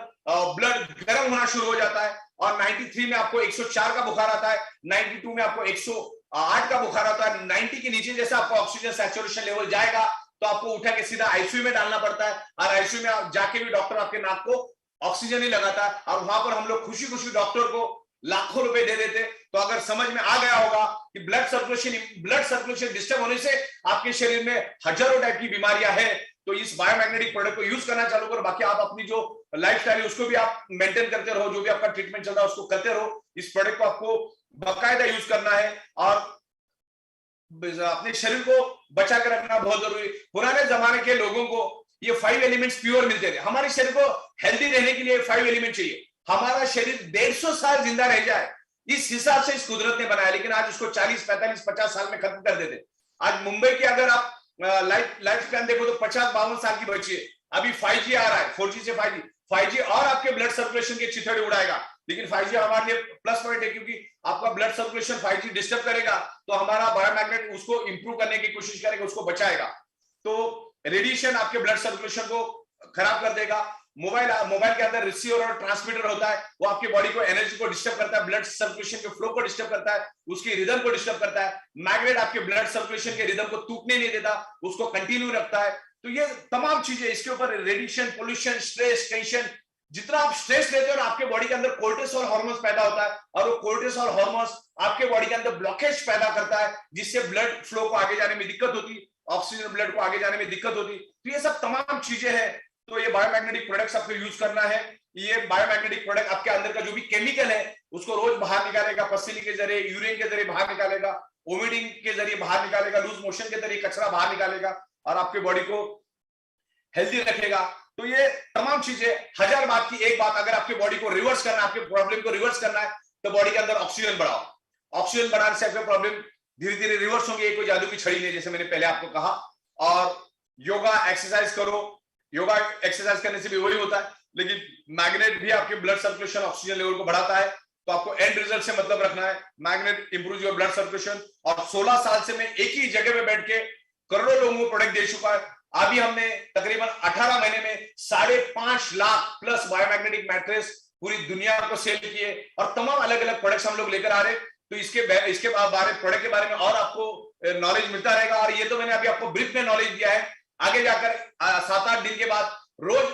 ब्लड गर्म होना शुरू हो जाता है। और 93 में आपको 104 का बुखार आता है, 92 में आपको 108 का बुखार आता है। 90 के नीचे जैसे आपका ऑक्सीजन सैचुरेशन लेवल जाएगा तो आपको उठा के सीधा आईसीयू में डालना पड़ता है। और आईसीयू में आप जाके भी डॉक्टर आपके नाक को ऑक्सीजन ही लगाता है और वहां पर हम लोग खुशी खुशी डॉक्टर को लाखों रुपए दे देते। तो अगर समझ में आ गया होगा कि ब्लड सर्कुलेशन डिस्टर्ब होने से आपके शरीर में हजारों टाइप की बीमारियां हैं, तो इस बायोमैग्नेटिक प्रोडक्ट को यूज करना चालू करो। बाकी आप अपनी जो लाइफस्टाइल है उसको भी आप मेंटेन करते रहो, जो भी आपका ट्रीटमेंट चल रहा है उसको करते रहो। इस प्रोडक्ट को आपको बाकायदा यूज करना है और अपने शरीर को बचा कर रखना बहुत जरूरी। पुराने जमाने के लोगों को ये 5 एलिमेंट्स प्योर मिलते थे। हमारे शरीर को हेल्दी रहने के लिए 5 एलिमेंट चाहिए। हमारा शरीर 150 साल जिंदा रह जाए, इस हिसाब से इस कुदरत ने बनाया, लेकिन आज उसको 40, 45, 50 साल में खत्म कर देते। आज मुंबई की अगर आप लाइफ स्पैन देखो तो 50-52 साल की बच्ची है। अभी 5G आ रहा है, 4G से 5G और आपके ब्लड सर्कुलेशन के चिथड़े उड़ाएगा। लेकिन 5G हमारे लिए प्लस पॉइंट है, क्योंकि आपका ब्लड सर्कुलेशन 5G डिस्टर्ब करेगा तो हमारा बायोमैग्नेट उसको इंप्रूव करने की कोशिश करेगा, उसको बचाएगा। तो रेडिएशन आपके ब्लड सर्कुलेशन को खराब कर देगा। मोबाइल के अंदर रिसीवर और ट्रांसमीटर होता है, वो आपकी बॉडी को एनर्जी को डिस्टर्ब करता है, ब्लड सर्कुलेशन के फ्लो को डिस्टर्ब करता है, उसकी रिदम को डिस्टर्ब करता है। मैग्नेट आपके ब्लड सर्कुलेशन के रिदम को टूटने नहीं देता, उसको कंटिन्यू रखता है। तो ये तमाम चीजें, इसके ऊपर रेडिएशन, पोल्यूशन, स्ट्रेस, टेंशन, जितना आप स्ट्रेस लेते हो ना, आपके बॉडी के अंदर कोर्टिसोल हार्मोन्स पैदा होता है और वो कोर्टिसोल हार्मोन्स आपके बॉडी के अंदर ब्लॉकेज पैदा करता है, जिससे ब्लड फ्लो को आगे जाने में दिक्कत होती, ऑक्सीजन ब्लड को आगे जाने में दिक्कत होती। तो ये सब तमाम चीजें हैं। तो ये बायोमैग्नेटिक प्रोडक्ट्स आपको यूज करना है। ये बायोमैग्नेटिक प्रोडक्ट आपके अंदर का जो भी केमिकल है उसको रोज बाहर निकालेगा, पसीने के जरिए, यूरिन के जरिए बाहर निकालेगा, वोमिटिंग के जरिए बाहर निकालेगा, लूज मोशन के जरिए कचरा बाहर निकालेगा और आपके बॉडी को हेल्दी रखेगा। तो ये तमाम चीजें, 1000 बात की एक बात, अगर आपके बॉडी को रिवर्स करना है, आपके प्रॉब्लम को रिवर्स करना है, तो बॉडी के अंदर ऑक्सीजन बढ़ाओ। ऑक्सीजन बढ़ाने से आपके प्रॉब्लम धीरे धीरे रिवर्स होंगे। कोई जादू की छड़ी नहीं, जैसे मैंने पहले आपको कहा। और योगा एक्सरसाइज करो, योगा एक्सरसाइज करने से भी वही होता है, लेकिन मैग्नेट भी आपके ब्लड सर्कुलेशन, ऑक्सीजन लेवल को बढ़ाता है। तो आपको एंड रिजल्ट से मतलब रखना है। Magnet improve your blood circulation. और 16 साल से मैं एक ही जगह पे बैठ के करोड़ों लोगों को प्रोडक्ट दे चुका है। अभी हमने तकरीबन 18 महीने में 5.5 लाख प्लस बायोमैग्नेटिक मैट्रेस पूरी दुनिया को सेल किए और तमाम अलग अलग प्रोडक्ट्स हम लोग लेकर आ रहे। तो इसके बारे प्रोडक्ट के बारे में और आपको नॉलेज मिलता रहेगा। और ये तो मैंने अभी आपको ब्रीफ में नॉलेज दिया है। आगे जाकर 7-8 दिन के बाद रोज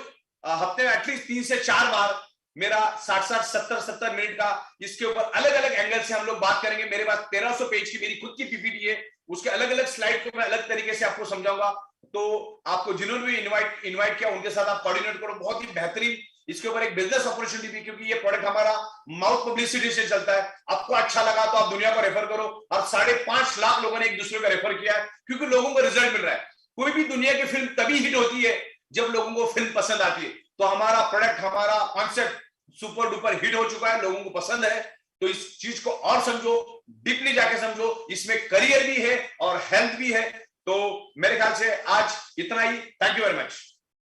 हफ्ते में एटलीस्ट 3 से 4 बार मेरा 60-60, 70-70 मिनट का इसके ऊपर अलग अलग एंगल से हम लोग बात करेंगे। मेरे पास 1300 पेज की मेरी खुद की पीपीटी है, उसके अलग अलग स्लाइड को मैं अलग तरीके से आपको समझाऊंगा। तो आपको जिन्होंने भी इनवाइट किया उनके साथ आप कोऑर्डिनेट करो। बहुत ही बेहतरीन इसके ऊपर एक बिजनेस अपॉर्चुनिटी भी, क्योंकि ये प्रोडक्ट हमारा माउथ पब्लिसिटी से चलता है। आपको अच्छा लगा तो आप दुनिया को रेफर करो। और 5.5 लाख लोगों ने एक दूसरे को रेफर किया है, क्योंकि लोगों को रिजल्ट मिल रहा है। कोई भी दुनिया की फिल्म तभी हिट होती है जब लोगों को फिल्म पसंद आती है। तो हमारा प्रोडक्ट, हमारा कॉन्सेप्ट सुपर डुपर हिट हो चुका है, लोगों को पसंद है। तो इस चीज को और समझो, डीपली जाके समझो, इसमें करियर भी है और हेल्थ भी है। तो मेरे ख्याल से आज इतना ही। Thank you very much.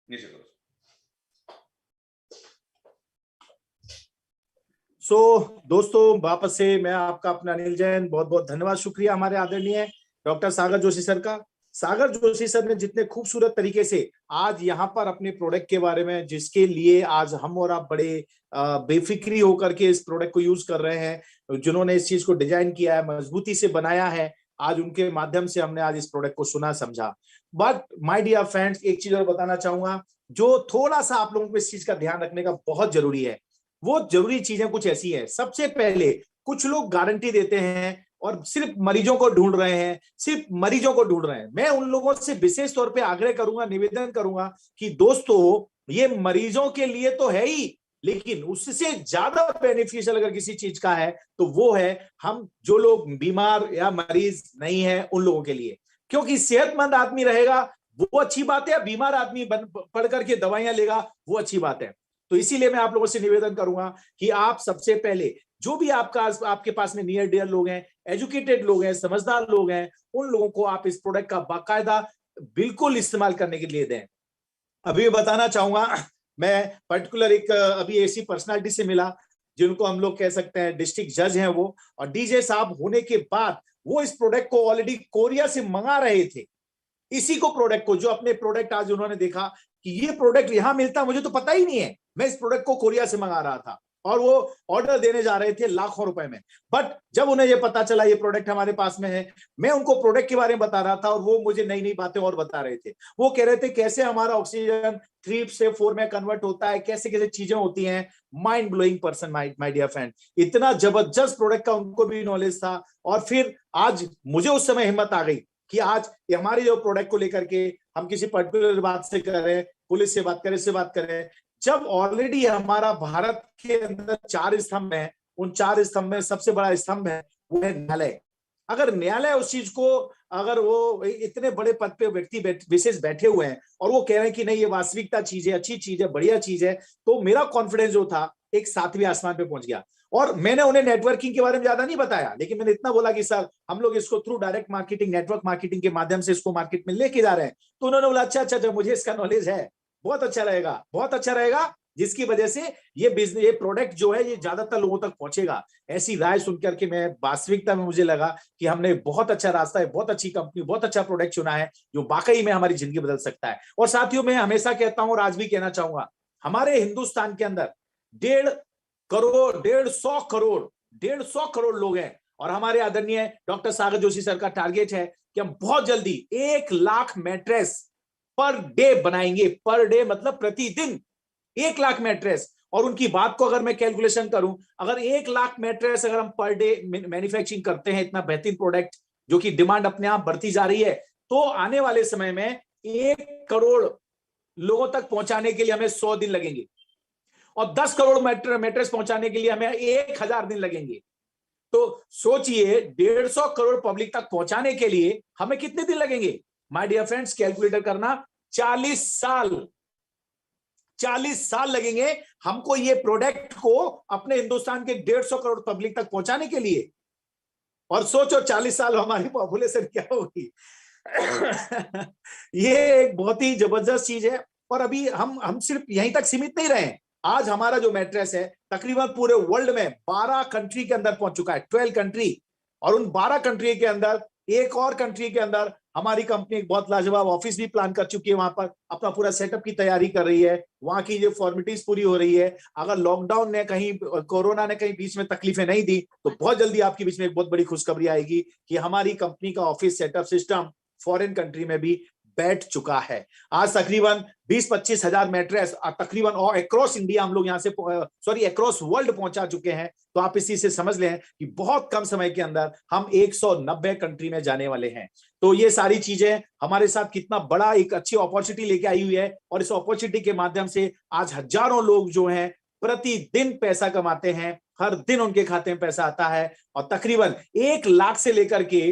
नीचे करो। दोस्तों वापस से मैं आपका अपना अनिल जैन, बहुत बहुत धन्यवाद, शुक्रिया हमारे आदरणीय डॉक्टर सागर जोशी सर का। सागर जोशी सर ने जितने खूबसूरत तरीके से आज यहाँ पर अपने प्रोडक्ट के बारे में, जिसके लिए आज हम और आप बड़े बेफिक्री होकर के इस प्रोडक्ट को यूज कर रहे हैं, जिन्होंने इस चीज को डिजाइन किया है, मजबूती से बनाया है, आज उनके माध्यम से हमने आज इस प्रोडक्ट को सुना समझा। बट माय डियर फ्रेंड्स, एक चीज और बताना चाहूंगा जो थोड़ा सा आप लोगों को इस चीज का ध्यान रखने का बहुत जरूरी है। वो जरूरी चीजें कुछ ऐसी है। सबसे पहले कुछ लोग गारंटी देते हैं और सिर्फ मरीजों को ढूंढ रहे हैं, सिर्फ मरीजों को ढूंढ रहे हैं। मैं उन लोगों से विशेष तौर पे आग्रह करूंगा, निवेदन करूंगा कि दोस्तों ये मरीजों के लिए तो है ही, लेकिन उससे ज्यादा बेनिफिशियल अगर किसी चीज का है तो वो है हम जो लोग बीमार या मरीज नहीं है उन लोगों के लिए। क्योंकि सेहतमंद आदमी रहेगा वो अच्छी बात है, बीमार आदमी पढ़ करके दवाइयां लेगा वो अच्छी बात है। तो इसीलिए मैं आप लोगों से निवेदन करूंगा कि आप सबसे पहले जो भी आपके पास में नियर डियर लोग हैं, एजुकेटेड लोग हैं, समझदार लोग हैं, उन लोगों को आप इस प्रोडक्ट का बाकायदा बिल्कुल इस्तेमाल करने के लिए दें। अभी बताना चाहूंगा, मैं पर्टिकुलर एक अभी ऐसी पर्सनालिटी से मिला जिनको हम लोग कह सकते हैं डिस्ट्रिक्ट जज हैं वो, और डीजे साहब होने के बाद वो इस प्रोडक्ट को ऑलरेडी कोरिया से मंगा रहे थे। इसी को प्रोडक्ट को, जो अपने प्रोडक्ट आज उन्होंने देखा कि ये प्रोडक्ट यहां मिलता, मुझे तो पता ही नहीं है, मैं इस प्रोडक्ट को कोरिया से मंगा रहा था और वो ऑर्डर देने जा रहे थे लाखों रुपए में। बट जब उन्हें ये पता चला ये प्रोडक्ट हमारे पास में है, मैं उनको प्रोडक्ट के बारे में बता रहा था और वो मुझे नई नई बातें और बता रहे थे। वो कह रहे थे कैसे हमारा ऑक्सीजन 3 से 4 में कन्वर्ट होता है, कैसे कैसे चीजें होती हैं। Mind blowing person my dear friend, इतना जबरदस्त प्रोडक्ट का उनको भी नॉलेज था। और फिर आज मुझे उस समय हिम्मत आ गई कि आज हमारे जो प्रोडक्ट को लेकर के हम किसी पर्टिकुलर बात से करें, पुलिस से बात करें, इससे बात करें, जब ऑलरेडी हमारा भारत के अंदर 4 स्तंभ है, उन 4 स्तंभ में सबसे बड़ा स्तंभ है वो है न्यायालय। अगर न्यायालय उस चीज को, अगर वो इतने बड़े पद पे व्यक्ति विशेष बैठे हुए हैं और वो कह रहे हैं कि नहीं ये वास्तविकता चीज है, अच्छी चीज है, बढ़िया चीज है, तो मेरा कॉन्फिडेंस जो था एक 7वें आसमान पे पहुंच गया। और मैंने उन्हें नेटवर्किंग के बारे में ज्यादा नहीं बताया, लेकिन मैंने इतना बोला कि सर हम लोग इसको through direct marketing, network marketing के माध्यम से इसको मार्केट में लेके जा रहे हैं। तो उन्होंने बोला अच्छा अच्छा, मुझे इसका नॉलेज है, बहुत अच्छा रहेगा, बहुत अच्छा रहेगा, जिसकी वजह से ये बिजनेस, ये प्रोडक्ट जो है ये ज्यादातर लोगों तक पहुंचेगा। ऐसी राय सुनकर के मैं वास्तविकता में मुझे लगा कि हमने बहुत अच्छा रास्ता है, बहुत अच्छी कंपनी, बहुत अच्छा प्रोडक्ट चुना है जो वाकई में हमारी जिंदगी बदल सकता है। और साथियों, मैं हमेशा कहता हूं और आज भी कहना चाहूंगा, हमारे हिंदुस्तान के अंदर 150 करोड़ लोग हैं और हमारे आदरणीय डॉक्टर सागर जोशी सर का टारगेट है कि हम बहुत जल्दी 1 लाख मैट्रेस पर डे बनाएंगे। पर डे मतलब प्रतिदिन 1 लाख मैट्रेस। और उनकी बात को अगर मैं कैलकुलेशन करूं, अगर 1 लाख मैट्रेस अगर हम पर डे मैन्युफैक्चरिंग करते हैं, इतना बेहतरीन प्रोडक्ट जो कि डिमांड अपने आप बढ़ती जा रही है, तो आने वाले समय में 1 करोड़ लोगों तक पहुंचाने के लिए हमें 100 दिन लगेंगे और 10 करोड़ मैट्रेस पहुंचाने के लिए हमें 1000 दिन लगेंगे। तो सोचिए 150 करोड़ पब्लिक तक पहुंचाने के लिए हमें कितने दिन लगेंगे माय डियर फ्रेंड्स, कैलकुलेटर करना, 40 साल लगेंगे हमको ये प्रोडक्ट को अपने हिंदुस्तान के 150 करोड़ पब्लिक तक पहुंचाने के लिए। और सोचो 40 साल हमारी पॉपुलेशन क्या होगी। ये एक बहुत ही जबरदस्त चीज है। और अभी हम सिर्फ यहीं तक सीमित नहीं रहे। आज हमारा जो मैट्रेस है तकरीबन पूरे वर्ल्ड में 12 कंट्री के अंदर पहुंच चुका है, 12 कंट्री। और उन 12 कंट्री के अंदर एक और कंट्री के अंदर हमारी कंपनी एक बहुत लाजवाब ऑफिस भी प्लान कर चुकी है, वहां पर अपना पूरा सेटअप की तैयारी कर रही है, वहां की जो फॉर्मेलिटीज पूरी हो रही है। अगर लॉकडाउन ने कहीं, कोरोना ने कहीं बीच में तकलीफें नहीं दी तो बहुत जल्दी आपके बीच में एक बहुत बड़ी खुशखबरी आएगी कि हमारी कंपनी का office setup system foreign country में भी बैठ चुका है। आज तकरीबन 20-25 हजार मैट्रेस तकरीबन और अक्रॉस इंडिया हम लोग यहाँ से, अक्रॉस वर्ल्ड पहुंचा चुके हैं। तो आप इसी से समझ लें कि बहुत कम समय के अंदर हम 190 कंट्री में जाने वाले हैं। तो ये सारी चीजें हमारे साथ कितना बड़ा एक अच्छी अपॉर्चुनिटी लेके आई हुई है। और इस अपॉर्चुनिटी के माध्यम से आज हजारों लोग जो हैं प्रतिदिन पैसा कमाते हैं, हर दिन उनके खाते में पैसा आता है। और तकरीबन 1 लाख से लेकर के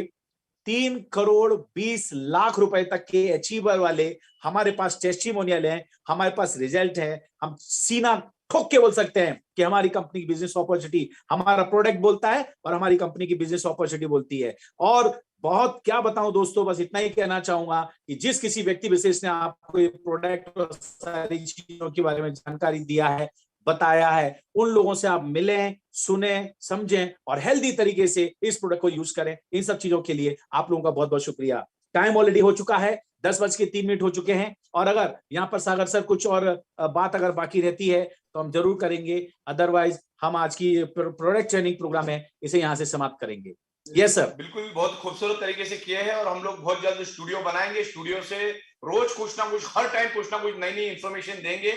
3 करोड़ 20 लाख रुपए तक के अचीवर वाले हमारे पास टेस्टिमोनियल है, हमारे पास रिजल्ट है। हम सीना ठोक के बोल सकते हैं कि हमारी कंपनी की बिजनेस अपॉर्चुनिटी, हमारा प्रोडक्ट बोलता है और हमारी कंपनी की बिजनेस अपॉर्चुनिटी बोलती है। और बहुत क्या बताऊं दोस्तों, बस इतना ही कहना चाहूंगा कि जिस किसी व्यक्ति विशेष ने आपको ये प्रोडक्ट और सारी चीजों के बारे में जानकारी दिया है, बताया है, उन लोगों से आप मिलें, सुने, समझें और हेल्दी तरीके से इस प्रोडक्ट को यूज करें। इन सब चीजों के लिए आप लोगों का बहुत बहुत शुक्रिया। टाइम ऑलरेडी हो चुका है, 10:03 हो चुके हैं और अगर यहाँ पर सागर सर कुछ और बात अगर बाकी रहती है तो हम जरूर करेंगे, अदरवाइज हम आज की प्रोडक्ट ट्रेनिंग प्रोग्राम है इसे यहाँ से समाप्त करेंगे। Yes sir. बिल्कुल, बहुत खूबसूरत तरीके से किए हैं और हम लोग बहुत जल्द स्टूडियो बनाएंगे। स्टूडियो से रोज कुछ ना कुछ, हर टाइम कुछ ना कुछ नई नई इंफॉर्मेशन देंगे।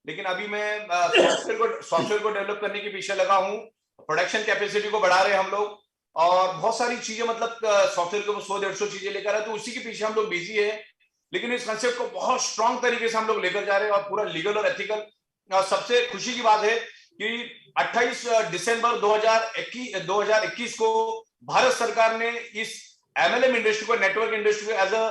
लेकिन अभी मैं सॉफ्टवेयर को डेवलप करने के पीछे लगा हूँ, प्रोडक्शन कैपेसिटी को बढ़ा रहे हैं हम लोग और बहुत सारी चीजें, मतलब सॉफ्टवेयर के 100-150 चीजें लेकर आए, तो उसी के पीछे हम लोग बिजी है। लेकिन इस कंसेप्ट को बहुत स्ट्रांग तरीके से हम लोग लेकर जा रहे हैं और पूरा लीगल और एथिकल। और सबसे खुशी की बात है कि 28 दिसंबर 2021 को भारत सरकार ने इस MLM इंडस्ट्री को, नेटवर्क इंडस्ट्री को एज अ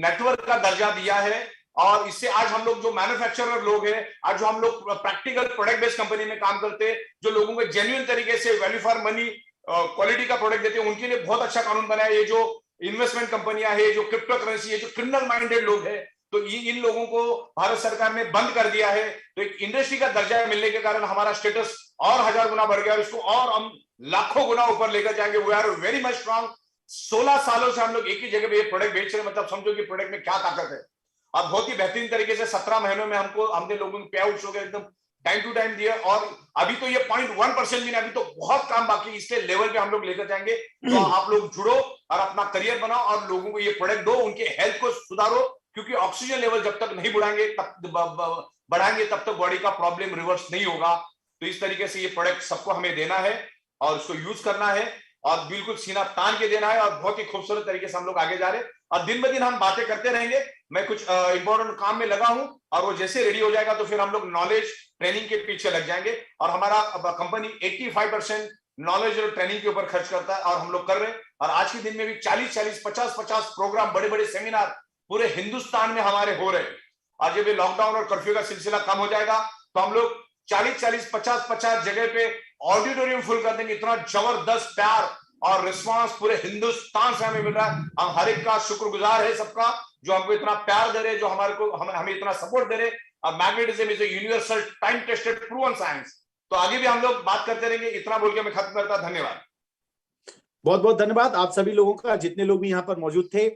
नेटवर्क का दर्जा दिया है। और इससे आज हम लोग जो मैन्युफैक्चरर लोग हैं, आज जो हम लोग प्रैक्टिकल प्रोडक्ट बेस्ड कंपनी में काम करते हैं, जो लोगों को जेन्युइन तरीके से वैल्यू फॉर मनी क्वालिटी का प्रोडक्ट देते हैं, उनके लिए बहुत अच्छा कानून बना है। ये जो इन्वेस्टमेंट कंपनियां है, जो क्रिप्टो करेंसी है, जो क्रिमिनल माइंडेड लोग हैं, तो इन लोगों को भारत सरकार ने बंद कर दिया है। तो एक इंडस्ट्री का दर्जा मिलने के कारण हमारा स्टेटस और 1000 गुना बढ़ गया और इसको और हम लाखों गुना ऊपर लेकर जाएंगे। We are very much strong. 16 सालों से हम लोग एक ही जगह पे ये प्रोडक्ट बेच रहे हैं, मतलब समझो कि प्रोडक्ट में क्या ताकत है। और बहुत ही बेहतरीन तरीके से 17 महीनों में हमने लोगों के पे आउट्स हो गए, एकदम टाइम टू टाइम दिया। और अभी तो ये 0.1% भी नहीं, अभी तो बहुत काम बाकी, इसके लेवल पे हम लोग लेकर जाएंगे। तो आप लोग जुड़ो और अपना करियर बनाओ और लोगों को ये प्रोडक्ट दो, उनके हेल्थ को सुधारो, क्योंकि ऑक्सीजन लेवल जब तक नहीं बढ़ाएंगे तब तक बॉडी का प्रॉब्लम रिवर्स नहीं होगा। तो इस तरीके से ये प्रोडक्ट सबको हमें देना है और उसको यूज करना है और बिल्कुल सीना तान के देना है और बहुत ही खूबसूरत तरीके से हम लोग आगे जा रहे हैं। और दिन ब दिन हम बातें करते रहेंगे। मैं कुछ इंपॉर्टेंट काम में लगा हूं और वो जैसे रेडी हो जाएगा तो फिर हम लोग नॉलेज ट्रेनिंग के पीछे लग जाएंगे। और हमारा कंपनी 85% नॉलेज और ट्रेनिंग के ऊपर खर्च करता है और हम लोग कर रहे हैं। और आज के दिन में भी 40-40, 50-50 प्रोग्राम, बड़े बड़े सेमिनार पूरे हिंदुस्तान में हमारे हो रहे हैं। और जब ये लॉकडाउन और कर्फ्यू का सिलसिला कम हो जाएगा तो हम लोग 40-40, 50-50 जगह पे ऑडिटोरियम फुल कर देंगे। इतना जबरदस्त प्यार और रिस्पांस पूरे हिंदुस्तान से हमें मिल रहा है। हम हर एक का शुक्रगुजार है, सबका, जो हमको इतना प्यार दे रहे, जो हमें इतना सपोर्ट दे रहे। और magnetism is a universal time tested proven science. तो आगे भी हम लोग बात करते रहेंगे। इतना बोल के मैं खत्म करता। धन्यवाद, बहुत बहुत धन्यवाद आप सभी लोगों का, जितने लोग भी यहाँ पर मौजूद थे।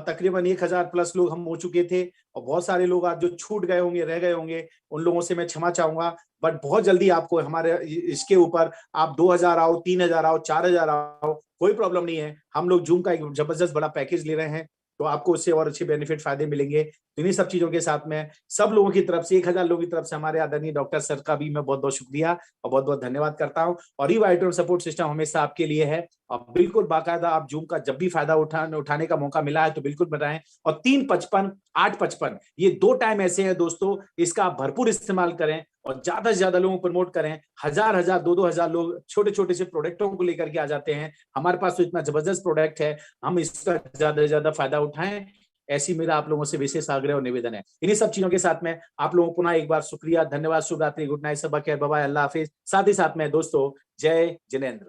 तकरीबन 1000 प्लस लोग हम हो चुके थे और बहुत सारे लोग आज जो छूट गए होंगे, रह गए होंगे, उन लोगों से मैं क्षमा चाहूंगा। बट बहुत जल्दी आपको हमारे इसके ऊपर आप 2000 आओ, 3000 आओ, 4000 आओ, कोई प्रॉब्लम नहीं है। हम लोग जूम का एक जबरदस्त बड़ा पैकेज ले रहे हैं, तो आपको उससे और अच्छे बेनिफिट फायदे मिलेंगे। तो इन्हीं सब चीजों के साथ में सब लोगों की तरफ से, 1000 लोगों की तरफ से हमारे आदरणीय डॉक्टर सर का भी मैं बहुत बहुत शुक्रिया और बहुत बहुत धन्यवाद करता हूं। और ई-वाइटोरियम सपोर्ट सिस्टम हमेशा आपके लिए है और बिल्कुल बाकायदा आप जूम का जब भी फायदा उठाने का मौका मिला है तो बिल्कुल बताएं। और 3:55, 8:55 ये 2 टाइम ऐसे हैं दोस्तों, इसका आप भरपूर इस्तेमाल करें और ज्यादा से ज्यादा लोगों को प्रमोट करें। 1000, 2-2 लोग छोटे छोटे से प्रोडक्टों को लेकर के आ जाते हैं। हमारे पास तो इतना जबरदस्त प्रोडक्ट है, हम इसका ज्यादा से ज्यादा फायदा उठाएं, ऐसी मेरा आप लोगों से विशेष आग्रह और निवेदन है। इन्हीं सब चीजों के साथ में आप लोगों को पुनः एक बार शुक्रिया, धन्यवाद, शुभ रात्रि, गुड नाइट, सब खैर, बाय बाय, अल्लाह हाफिज। साथ ही साथ में दोस्तों, जय जिनेंद्र।